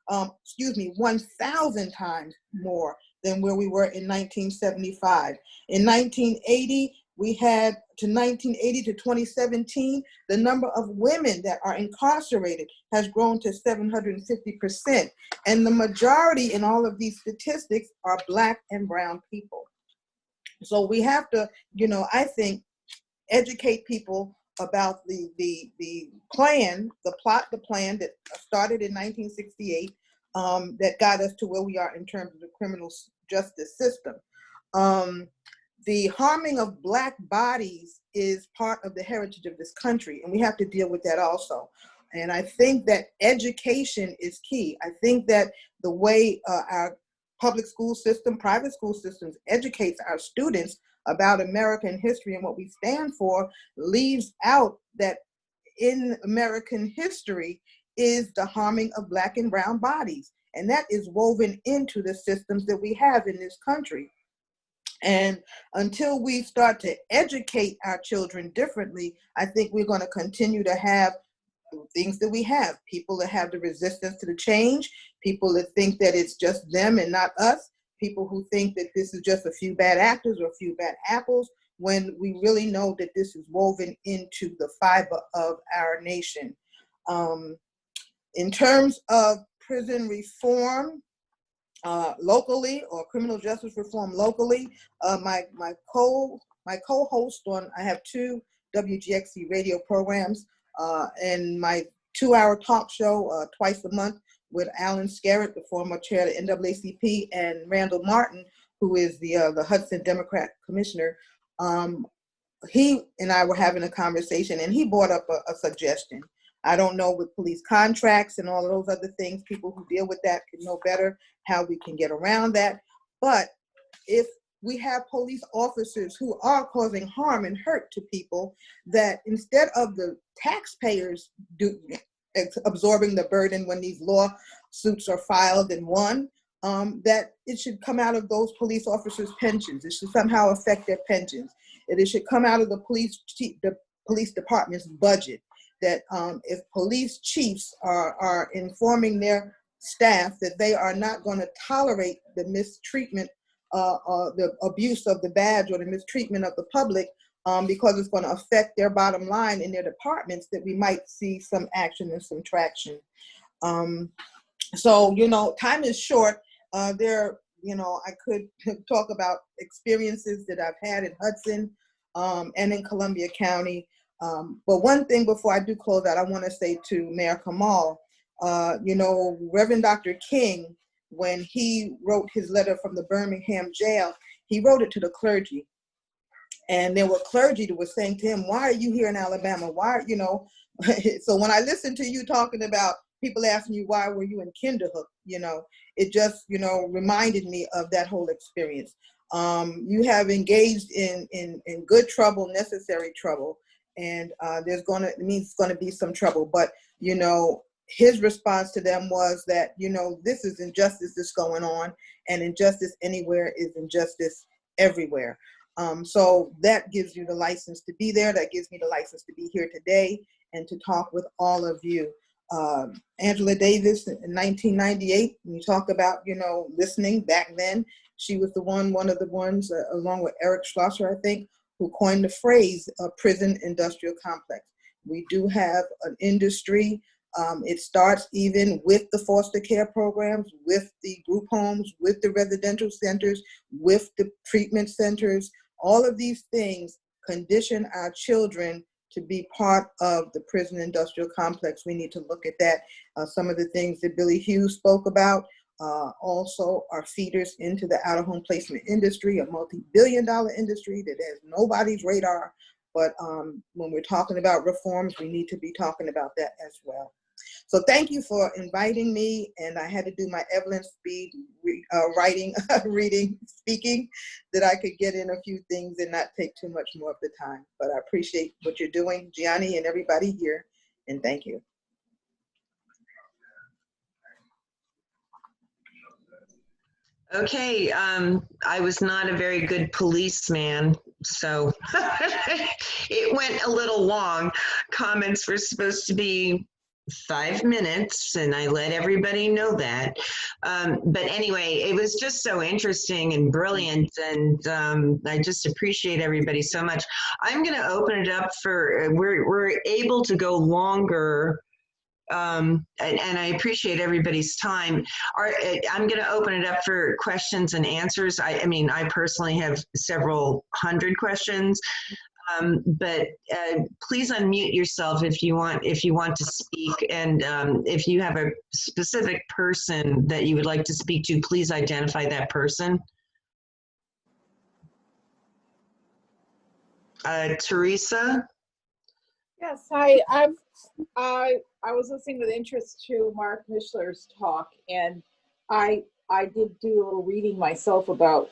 1,000 times more than where we were in 1975. In 1980, we had to 1980 to 2017, the number of women that are incarcerated has grown to 750%. And the majority in all of these statistics are Black and brown people. So we have to, I think, educate people about the plan, the plan that started in 1968 that got us to where we are in terms of the criminal justice system. The harming of Black bodies is part of the heritage of this country, and we have to deal with that also. And I think that education is key. I think that the way our public school system, private school systems educates our students about American history and what we stand for leaves out that in American history is the harming of Black and brown bodies. And that is woven into the systems that we have in this country. And until we start to educate our children differently, I think we're going to continue to have things that we have. People that have the resistance to the change, people that think that it's just them and not us, people who think that this is just a few bad actors or a few bad apples, when we really know that this is woven into the fiber of our nation. In terms of prison reform, locally, or criminal justice reform locally, my co-host on, I have 2 WGXC radio programs, and my 2-hour talk show twice a month with Alan Scarrett, the former chair of the NAACP, and Randall Martin, who is the Hudson Democrat commissioner. he and I were having a conversation, and he brought up a suggestion. I don't know, with police contracts and all of those other things, people who deal with that can know better how we can get around that. But if we have police officers who are causing harm and hurt to people, that instead of the taxpayers absorbing the burden when these lawsuits are filed and won, that it should come out of those police officers' pensions. It should somehow affect their pensions. It should come out of the police department's budget. That if police chiefs are informing their staff that they are not going to tolerate the mistreatment, the abuse of the badge, or the mistreatment of the public, because it's going to affect their bottom line in their departments, that we might see some action and some traction. So, time is short. I could talk about experiences that I've had in Hudson and in Columbia County. But one thing before I do close out, I want to say to Mayor Kamal, Reverend Dr. King, when he wrote his letter from the Birmingham jail, he wrote it to the clergy. And there were clergy that were saying to him, why are you here in Alabama? So when I listened to you talking about people asking you, why were you in Kinderhook? It just, reminded me of that whole experience. You have engaged in good trouble, necessary trouble. And it means it's going to be some trouble. But, his response to them was that, this is injustice that's going on, and injustice anywhere is injustice everywhere. So that gives you the license to be there. That gives me the license to be here today and to talk with all of you. Angela Davis in 1998, when you talk about, listening back then, she was one of the ones, along with Eric Schlosser, I think, who coined the phrase prison industrial complex. We do have an industry. It starts even with the foster care programs, with the group homes, with the residential centers, with the treatment centers. All of these things condition our children to be part of the prison industrial complex. We need to look at that. Some of the things that Billy Hughes spoke about also are feeders into the out-of-home placement industry, a multi-billion-dollar industry that has nobody's radar. But when we're talking about reforms, we need to be talking about that as well. So thank you for inviting me, and I had to do my Evelyn speed reading, speaking, that I could get in a few things and not take too much more of the time. But I appreciate what you're doing, Gianni, and everybody here, and thank you.
Okay, I was not a very good policeman, so it went a little long. Comments were supposed to be 5 minutes, and I let everybody know that. But anyway, it was just so interesting and brilliant, and I just appreciate everybody so much. I'm going to open it up for, we're able to go longer, and I appreciate everybody's time. I'm going to open it up for questions and answers. I mean, I personally have several hundred questions. But please unmute yourself if you want to speak, and if you have a specific person that you would like to speak to, please identify that person. Teresa?
Yes, hi. I was listening with interest to Mark Mishler's talk, and I did do a little reading myself about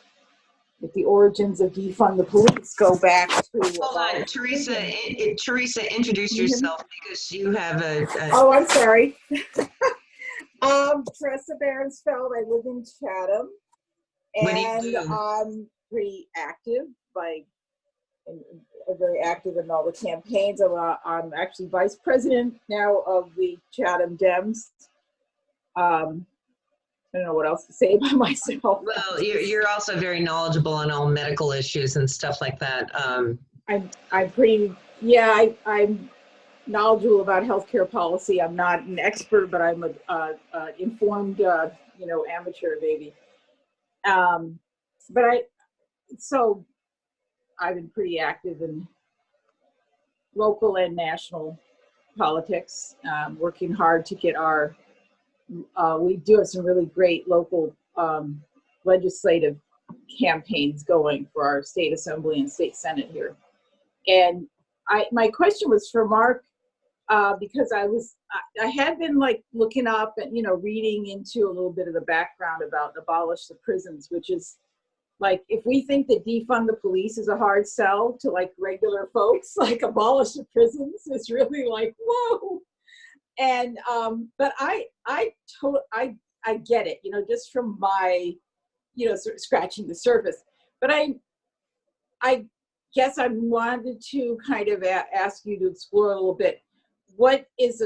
if the origins of defund the police go back to.
Hold on, Teresa. Teresa, introduce yourself, because you have a
Oh, I'm sorry. Teresa Berensfeld. I live in Chatham, and I'm pretty active. Very active in all the campaigns. I'm actually vice president now of the Chatham Dems. I don't know what else to say about myself.
Well, you're also very knowledgeable on all medical issues and stuff like that.
I'm knowledgeable about healthcare policy. I'm not an expert, but I'm a informed, amateur maybe. So I've been pretty active in local and national politics, working hard to get we do have some really great local legislative campaigns going for our state assembly and state senate here. And my question was for Mark, because I had been like looking up and, reading into a little bit of the background about abolish the prisons, which is like, if we think that defund the police is a hard sell to like regular folks, like abolish the prisons is really like, whoa. And, but I get it, just from my, sort of scratching the surface. But I guess I wanted to kind of ask you to explore a little bit, what is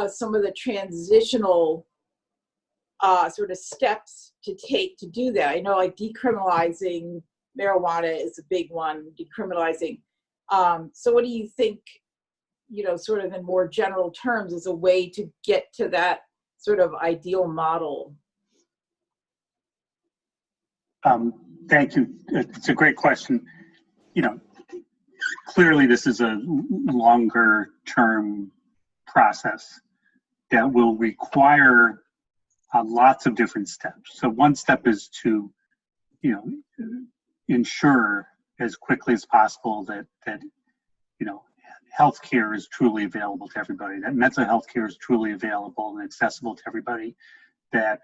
some of the transitional sort of steps to take to do that? I know like decriminalizing marijuana is a big one, decriminalizing. So what do you think, sort of in more general terms, is a way to get to that sort of ideal model?
Thank you. It's a great question. Clearly this is a longer term process that will require lots of different steps. So one step is to, ensure as quickly as possible that healthcare is truly available to everybody, that mental health care is truly available and accessible to everybody, that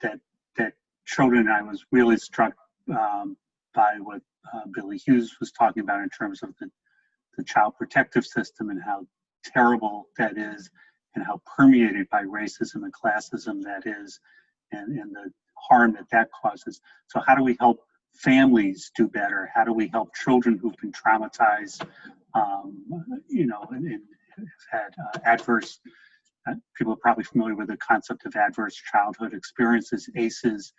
that children, and I was really struck by what Billy Hughes was talking about in terms of the child protective system and how terrible that is and how permeated by racism and classism that is, and the harm that causes. So how do we help families do better? How do we help children who've been traumatized, and have had adverse, people are probably familiar with the concept of adverse childhood experiences, ACEs,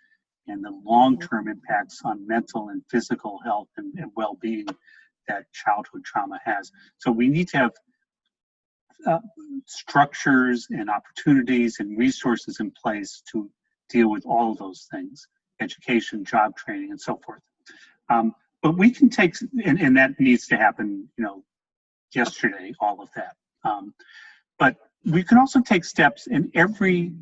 and the long-term impacts on mental and physical health and well-being that childhood trauma has. So we need to have structures and opportunities and resources in place to deal with all of those things, education, job training, and so forth. But we can take, and that needs to happen, yesterday, all of that. But we can also take steps, and every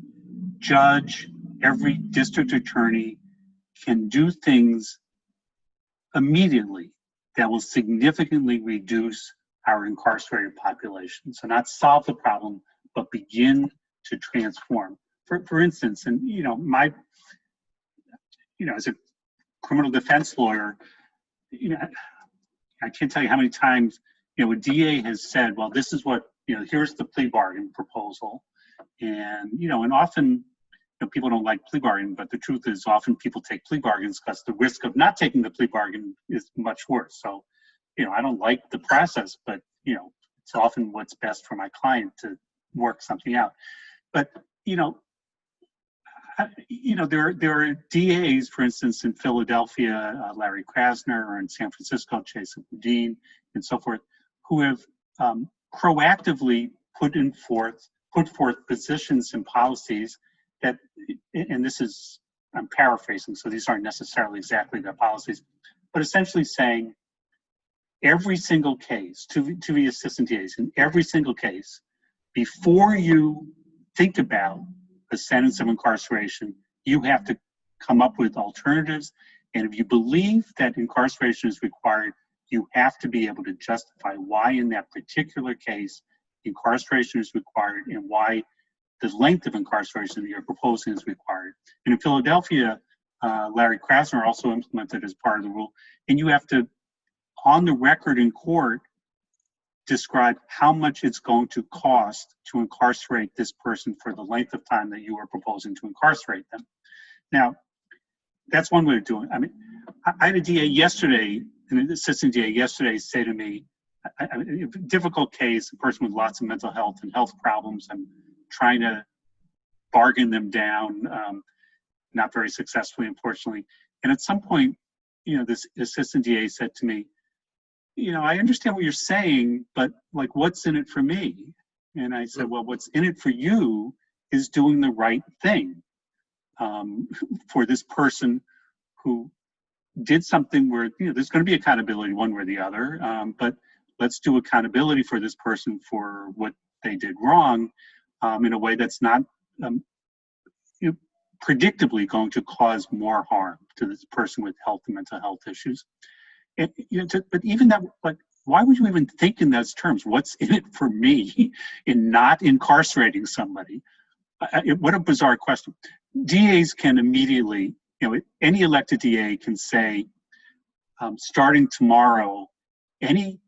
judge, every district attorney can do things immediately that will significantly reduce our incarcerated population. So not solve the problem, but begin to transform. For instance, and as a criminal defense lawyer, I can't tell you how many times, a DA has said, well, this is what, here's the plea bargain proposal. And, and often, people don't like plea bargain, but the truth is often people take plea bargains because the risk of not taking the plea bargain is much worse. So, I don't like the process, but, it's often what's best for my client to work something out. But, there are DAs, for instance, in Philadelphia, Larry Krasner, or in San Francisco, Jason Boudin, and so forth, who have proactively put forth positions and policies that, and this is, I'm paraphrasing, so these aren't necessarily exactly their policies, but essentially saying every single case, to the assistant DAs, in every single case, before you think about a sentence of incarceration, you have to come up with alternatives. And if you believe that incarceration is required, you have to be able to justify why in that particular case incarceration is required and why the length of incarceration that you're proposing is required. And in Philadelphia, Larry Krasner also implemented as part of the rule, and you have to, on the record in court, describe how much it's going to cost to incarcerate this person for the length of time that you are proposing to incarcerate them. Now, that's one way of doing it. I mean, I had a DA yesterday, an assistant DA yesterday, say to me, a difficult case, a person with lots of mental health and health problems. I'm trying to bargain them down, not very successfully, unfortunately. And at some point, this assistant DA said to me, I understand what you're saying, but like, what's in it for me? And I said, well, what's in it for you is doing the right thing for this person who did something where, there's going to be accountability one way or the other, but let's do accountability for this person for what they did wrong in a way that's not predictably going to cause more harm to this person with health and mental health issues. But even that, like, why would you even think in those terms? What's in it for me in not incarcerating somebody? What a bizarre question. DAs can immediately, any elected DA can say, starting tomorrow, in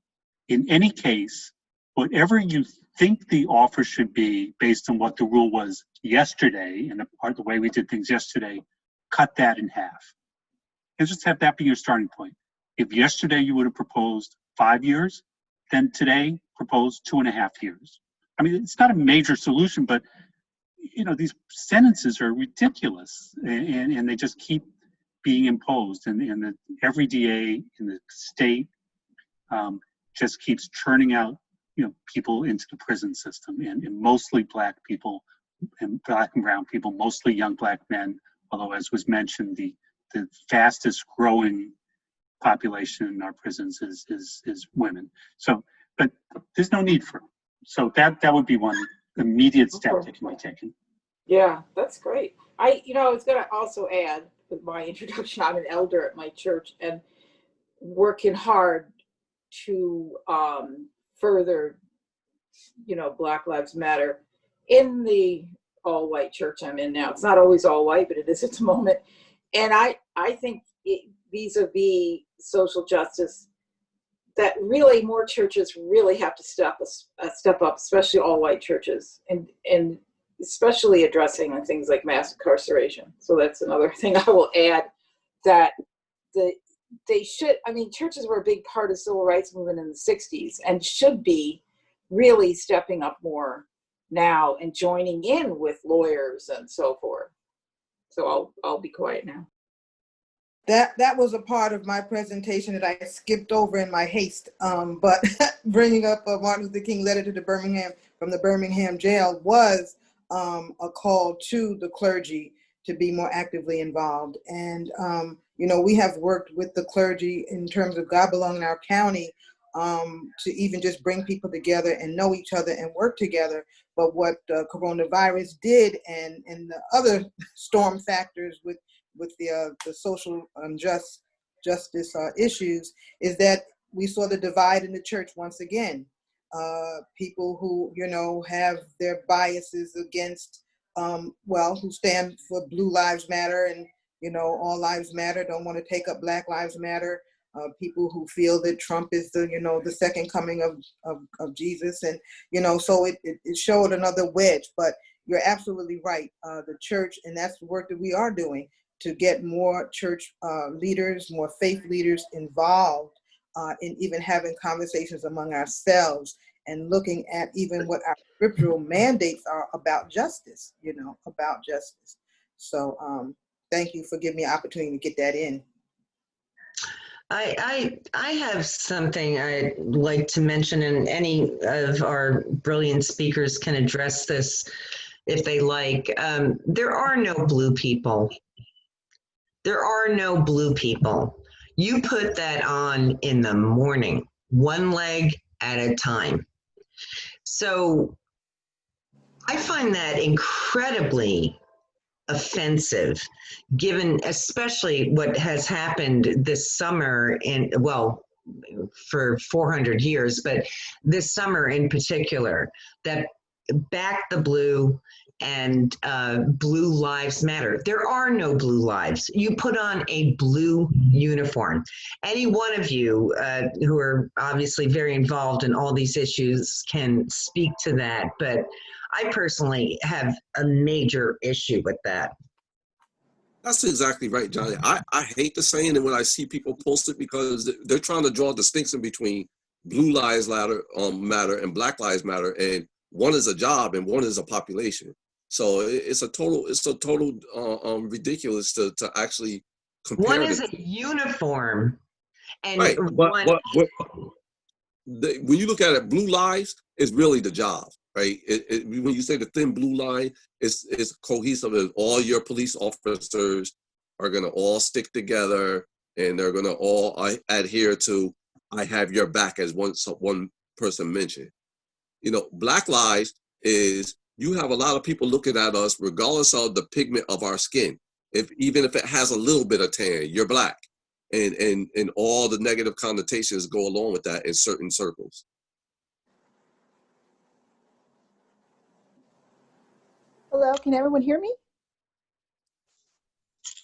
any case, whatever you think the offer should be based on what the rule was yesterday and the way we did things yesterday, cut that in half. And just have that be your starting point. If yesterday you would have proposed 5 years, then today propose 2.5 years. I mean, it's not a major solution, but these sentences are ridiculous, and they just keep being imposed, and every DA in the state just keeps churning out people into the prison system, and mostly Black people and Black and brown people, mostly young Black men, although, as was mentioned, the fastest growing population in our prisons is women. So, but there's no need for it. So that would be one immediate step that can be taken.
Yeah, that's great. I was going to also add with my introduction, I'm an elder at my church and working hard to further, Black Lives Matter in the all-white church I'm in now. It's not always all white, but it is at the moment. And I think vis-a-vis social justice, that really more churches really have to step up, especially all white churches, and especially addressing things like mass incarceration. So that's another thing I will add, that they should, churches were a big part of civil rights movement in the 60s and should be really stepping up more now and joining in with lawyers and so forth. So I'll be quiet now.
That was a part of my presentation that I skipped over in my haste. But bringing up a Martin Luther King letter to from the Birmingham jail was a call to the clergy to be more actively involved. And, we have worked with the clergy in terms of God Belong in our county to even just bring people together and know each other and work together. But what coronavirus did and the other storm factors with the social justice issues is that we saw the divide in the church once again. People who, have their biases against, who stand for Blue Lives Matter and, All Lives Matter, don't want to take up Black Lives Matter. People who feel that Trump is the second coming of Jesus. And, so it showed another wedge, but you're absolutely right. The church, and that's the work that we are doing, to get more church leaders, more faith leaders involved in even having conversations among ourselves and looking at even what our scriptural mandates are about justice, about justice. So thank you for giving me an opportunity to get that in.
I have something I'd like to mention, and any of our brilliant speakers can address this if they like. There are no blue people. There are no blue people. You put that on in the morning, one leg at a time. So I find that incredibly offensive, given especially what has happened this summer for 400 years, but this summer in particular, that back the blue and Blue Lives Matter. There are no blue lives. You put on a blue uniform. Any one of you who are obviously very involved in all these issues can speak to that, but I personally have a major issue with that.
That's exactly right, Johnny. I hate the saying, and when I see people post it, because they're trying to draw a distinction between Blue Lives Matter and Black Lives Matter, and one is a job and one is a population. So it's a total ridiculous to actually compare.
One is a uniform, and
right. When you look at it, blue lives is really the job, right? When you say the thin blue line, it's cohesive. All your police officers are going to all stick together, and they're going to all adhere to "I have your back," as one person mentioned. Black lives is, you have a lot of people looking at us regardless of the pigment of our skin. Even if it has a little bit of tan, you're Black. and all the negative connotations go along with that in certain circles.
Hello, can everyone hear me?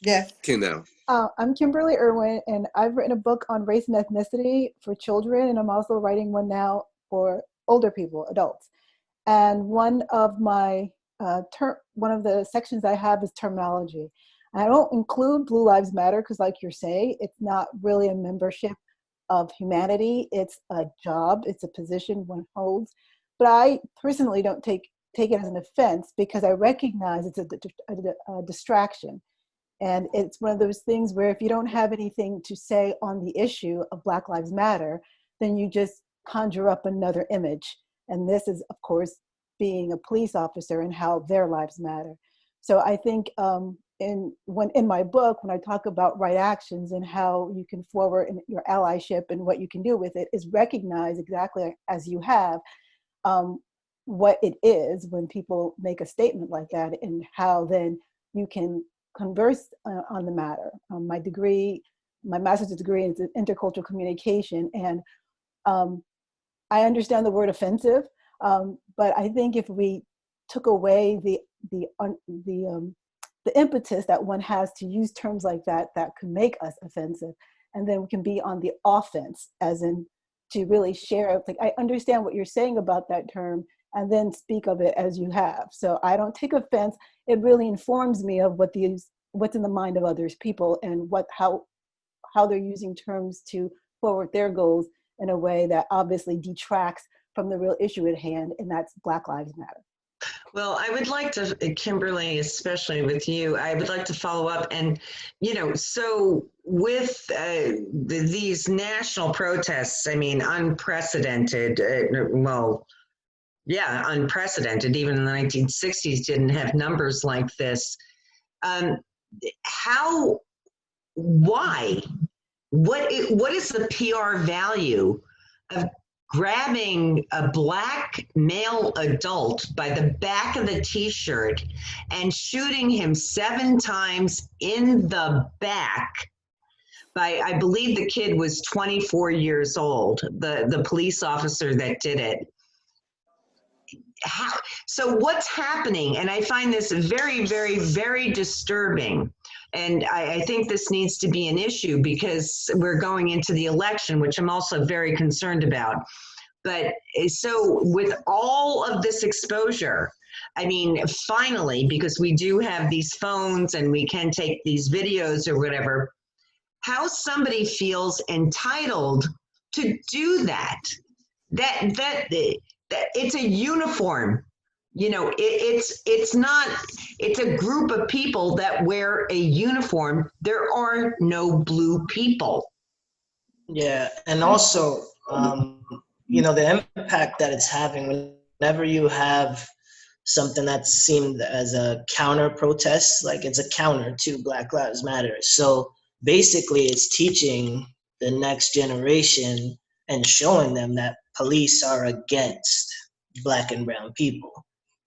Yes.
Can now.
I'm Kimberly Irwin, and I've written a book on race and ethnicity for children, and I'm also writing one now for older people, adults. And one of my one of the sections I have is terminology. I don't include Blue Lives Matter because, like you're saying, it's not really a membership of humanity. It's a job. It's a position one holds. But I personally don't take it as an offense because I recognize it's a distraction. And it's one of those things where if you don't have anything to say on the issue of Black Lives Matter, then you just conjure up another image. And this is, of course, being a police officer and how their lives matter. So I think in my book, when I talk about right actions and how you can forward in your allyship and what you can do with it, is recognize exactly as you have what it is when people make a statement like that and how then you can converse on the matter. My master's degree is in intercultural communication, and I understand the word offensive, but I think if we took away the impetus that one has to use terms like that could make us offensive, and then we can be on the offense, as in to really share. Like, I understand what you're saying about that term, and then speak of it as you have. So I don't take offense. It really informs me of what's in the mind of others people and how they're using terms to forward their goals in a way that obviously detracts from the real issue at hand, and that's Black Lives Matter.
Well, I would like to, Kimberly, especially with you, I would like to follow up. And, so with these national protests, I mean, unprecedented, unprecedented. Even in the 1960s didn't have numbers like this. Why? What is the PR value of grabbing a Black male adult by the back of the t-shirt and shooting him 7 times in the back? I believe the kid was 24 years old, the police officer that did it. So what's happening? And I find this very, very, very disturbing. And I think this needs to be an issue because we're going into the election, which I'm also very concerned about. But so with all of this exposure, I mean, finally, because we do have these phones and we can take these videos or whatever, how somebody feels entitled to do that it's a uniform. It's a group of people that wear a uniform. There are no blue people.
Yeah, and also, the impact that it's having whenever you have something that's seen as a counter protest, like it's a counter to Black Lives Matter. So basically it's teaching the next generation and showing them that police are against Black and brown people.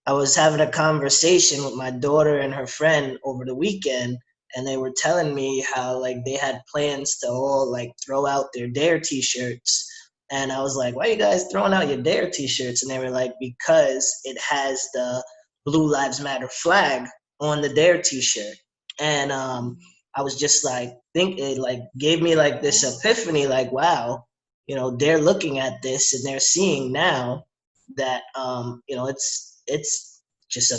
I was having a conversation with my daughter and her friend over the weekend, and they were telling me how they had plans to all throw out their DARE t-shirts. And I was like, why are you guys throwing out your DARE t-shirts? And they were like, because it has the Blue Lives Matter flag on the DARE t-shirt. And I was just it gave me this epiphany, wow, they're looking at this and they're seeing now that, it's just a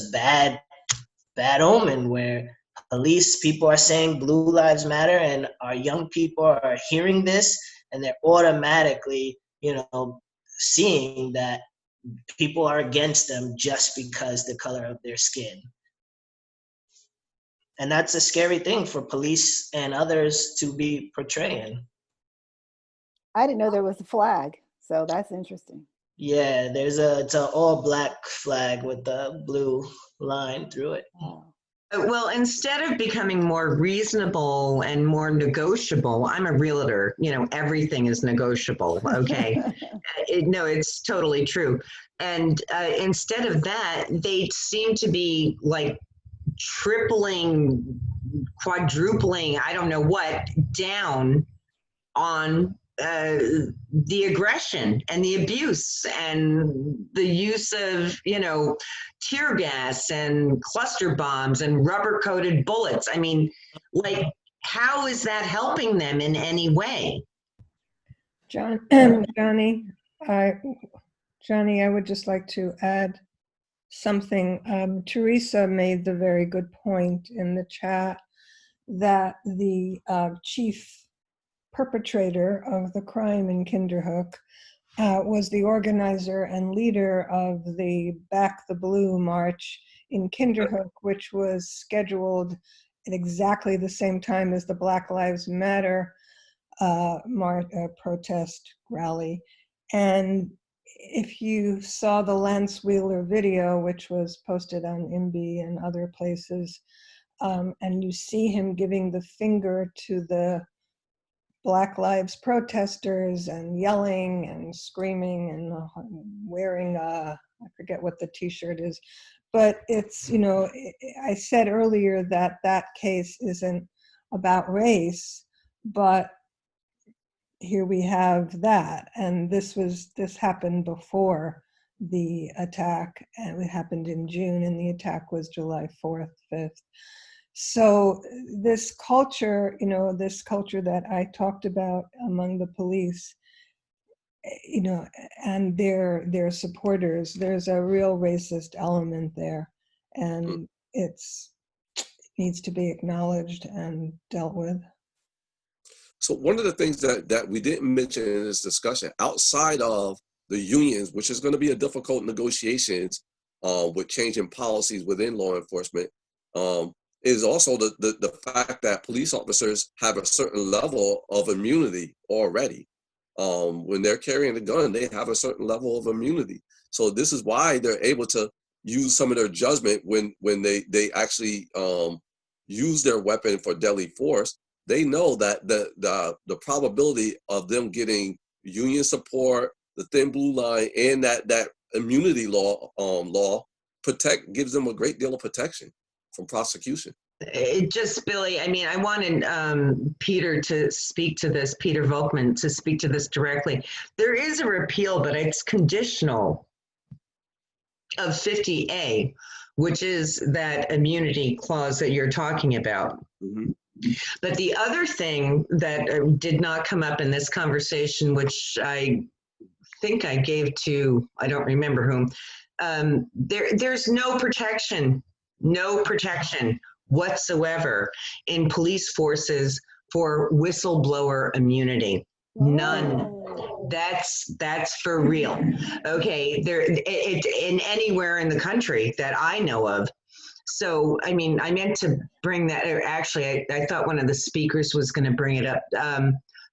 bad omen where police people are saying Blue Lives Matter, and our young people are hearing this, and they're automatically, seeing that people are against them just because the color of their skin. And that's a scary thing for police and others to be portraying.
I didn't know there was a flag, so that's interesting.
Yeah, it's an all Black flag with a blue line through it.
Well, instead of becoming more reasonable and more negotiable, I'm a realtor, everything is negotiable, okay? It's totally true. And instead of that, they seem to be tripling quadrupling, I don't know what, down on the aggression and the abuse and the use of, tear gas and cluster bombs and rubber coated bullets. I mean, like, how is that helping them in any way?
Johnny, I would just like to add something. Teresa made the very good point in the chat that the chief perpetrator of the crime in Kinderhook was the organizer and leader of the Back the Blue March in Kinderhook, which was scheduled at exactly the same time as the Black Lives Matter protest rally. And if you saw the Lance Wheeler video, which was posted on Imby and other places, and you see him giving the finger to the Black Lives protesters and yelling and screaming and wearing, I forget what the t-shirt is, but it's, I said earlier that that case isn't about race, but here we have that. And this happened before the attack, and it happened in June, and the attack was July 4th, 5th. So this culture, this culture that I talked about among the police, and their supporters, there's a real racist element there, and it needs to be acknowledged and dealt with.
So one of the things that we didn't mention in this discussion, outside of the unions, which is going to be a difficult negotiations with changing policies within law enforcement, is also the fact that police officers have a certain level of immunity already. When they're carrying a gun, they have a certain level of immunity. So this is why they're able to use some of their judgment when they actually use their weapon for deadly force. They know that the probability of them getting union support, the thin blue line, and that immunity law gives them a great deal of protection from prosecution.
It just, Billy, I mean, I wanted Peter to speak to this, Peter Volkman to speak to this directly. There is a repeal, but it's conditional of 50A, which is that immunity clause that you're talking about.
Mm-hmm.
But the other thing that did not come up in this conversation, which I think I gave to, I don't remember whom, there's no protection whatsoever in police forces for whistleblower immunity. None. That's for real. Okay, in anywhere in the country that I know of. So, I mean, I meant to bring that, actually, I thought one of the speakers was going to bring it up.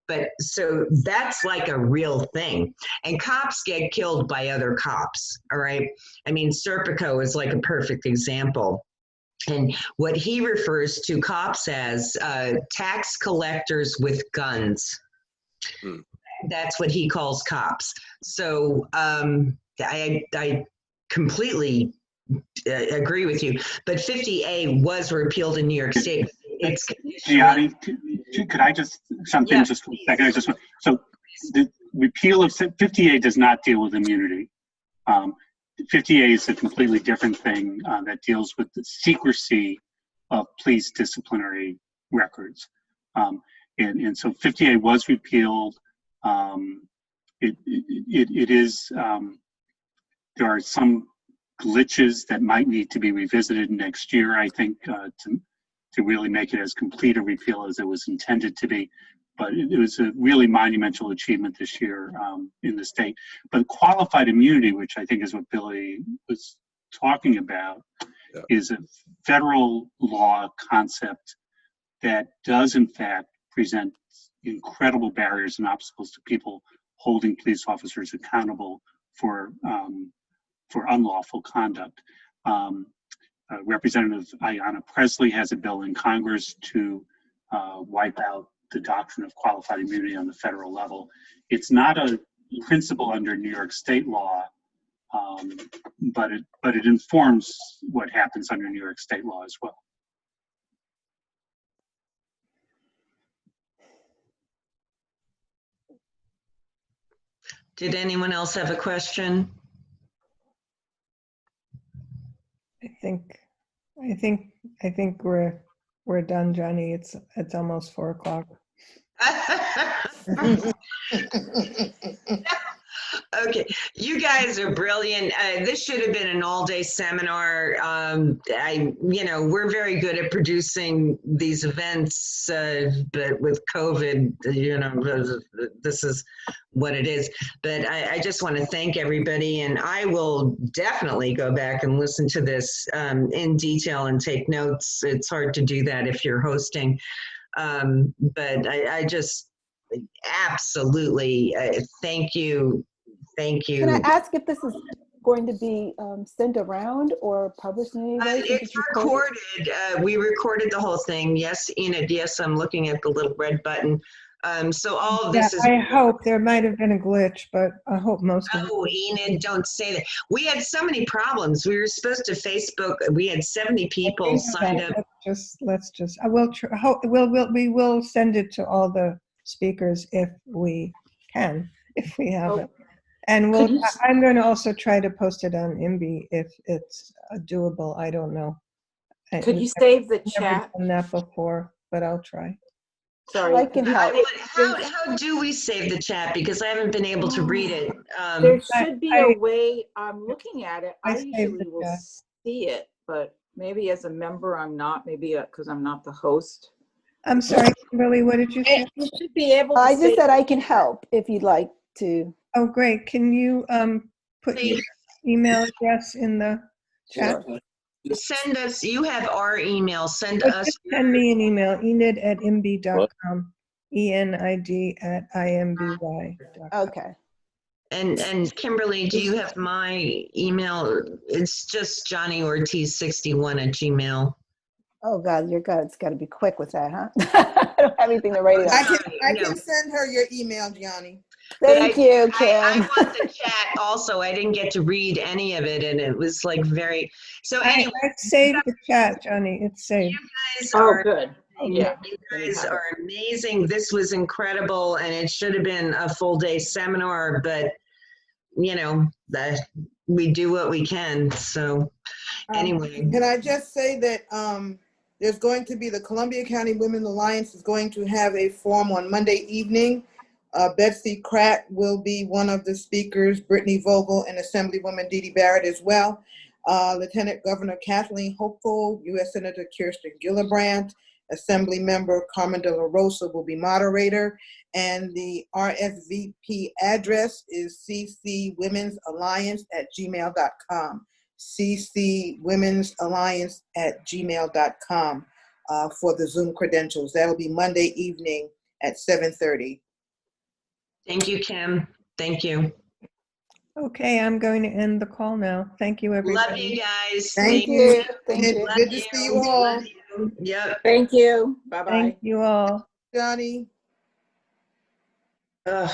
But so that's like a real thing. And cops get killed by other cops, all right? I mean, Serpico is like a perfect example. And what he refers to cops as tax collectors with guns. That's what he calls cops. So I completely agree with you. But 50A was repealed in New York State. It's
Gianni, could I just jump in just for a second? So the repeal of 50A does not deal with immunity. 50A is a completely different thing that deals with the secrecy of police disciplinary records. And so 50A was repealed. It is, there are some glitches that might need to be revisited next year, I think, to really make it as complete a repeal as it was intended to be. But it was a really monumental achievement this year in the state. But qualified immunity, which I think is what Billy was talking about, is a federal law concept that does in fact present incredible barriers and obstacles to people holding police officers accountable for unlawful conduct. Representative Ayanna Pressley has a bill in Congress to wipe out the doctrine of qualified immunity on the federal level. It's not a principle under New York state law, but it informs what happens under New York state law as well.
Did anyone else have a question?
I think we're done, Johnny. It's almost 4 o'clock.
Okay, you guys are brilliant. This should have been an all-day seminar. We're very good at producing these events, but with COVID, this is what it is. But I just want to thank everybody, and I will definitely go back and listen to this in detail and take notes. It's hard to do that if you're hosting, but I just absolutely thank you. Thank you.
Can I ask if this is going to be sent around or published in any way?
It's recorded. We recorded the whole thing. Yes, Enid. Yes, I'm looking at the little red button. So all of this is.
I hope there might have been a glitch, but I hope most of it.
Oh, Enid, don't say that. We had so many problems. We were supposed to Facebook. We had 70 people signed up.
Let's just. I will. We will send it to all the speakers if we can, if we have it. And I'm going to also try to post it on Imby if it's doable. I don't know.
Could you save the chat?
Never done that before, but I'll try.
Sorry.
I can help.
How do we save the chat? Because I haven't been able to read it.
There should be a way. I'm looking at it. I usually will
chat.
see it, but maybe as a member, I'm not. Maybe because I'm not the host.
I'm sorry, Kimberly, what did you say?
You should be able to
I just said I can help if you'd like to.
Oh, great. Can you put your email address in the chat?
Sure.
Send us, you have our email, send
Just
us.
send me an email, enid@imby.com, enid@imby.com.
Okay.
And Kimberly, do you have my email? It's just johnny.ortiz61@gmail.com.
Oh God, it's got to be quick with that, huh? I don't have anything to write it.
I can send her your email, Johnny.
Thank you, Kim.
I want the chat also. I didn't get to read any of it, and it was like very. So anyway,
I saved the chat, Johnny. It's saved.
You guys are
good. Yeah,
you guys are amazing. This was incredible, and it should have been a full day seminar, but we do what we can. So anyway,
Can I just say that there's going to be the Columbia County Women Alliance is going to have a forum on Monday evening. Betsy Kratt will be one of the speakers, Brittany Vogel, and Assemblywoman Dee Dee Barrett as well. Lieutenant Governor Kathleen Hochul, U.S. Senator Kirsten Gillibrand, Assembly Member Carmen De La Rosa will be moderator, and the RSVP address is ccwomensalliance@gmail.com. ccwomensalliance@gmail.com for the Zoom credentials. That'll be Monday evening at 7:30.
thank you, Kim. Thank you.
Okay, I'm going to end the call now. Thank you, everybody.
Love you guys.
Thank you.
Thank you.
Good to see you all.
Yep.
Thank you. Bye-bye.
Thank you all.
Johnny.
Ugh.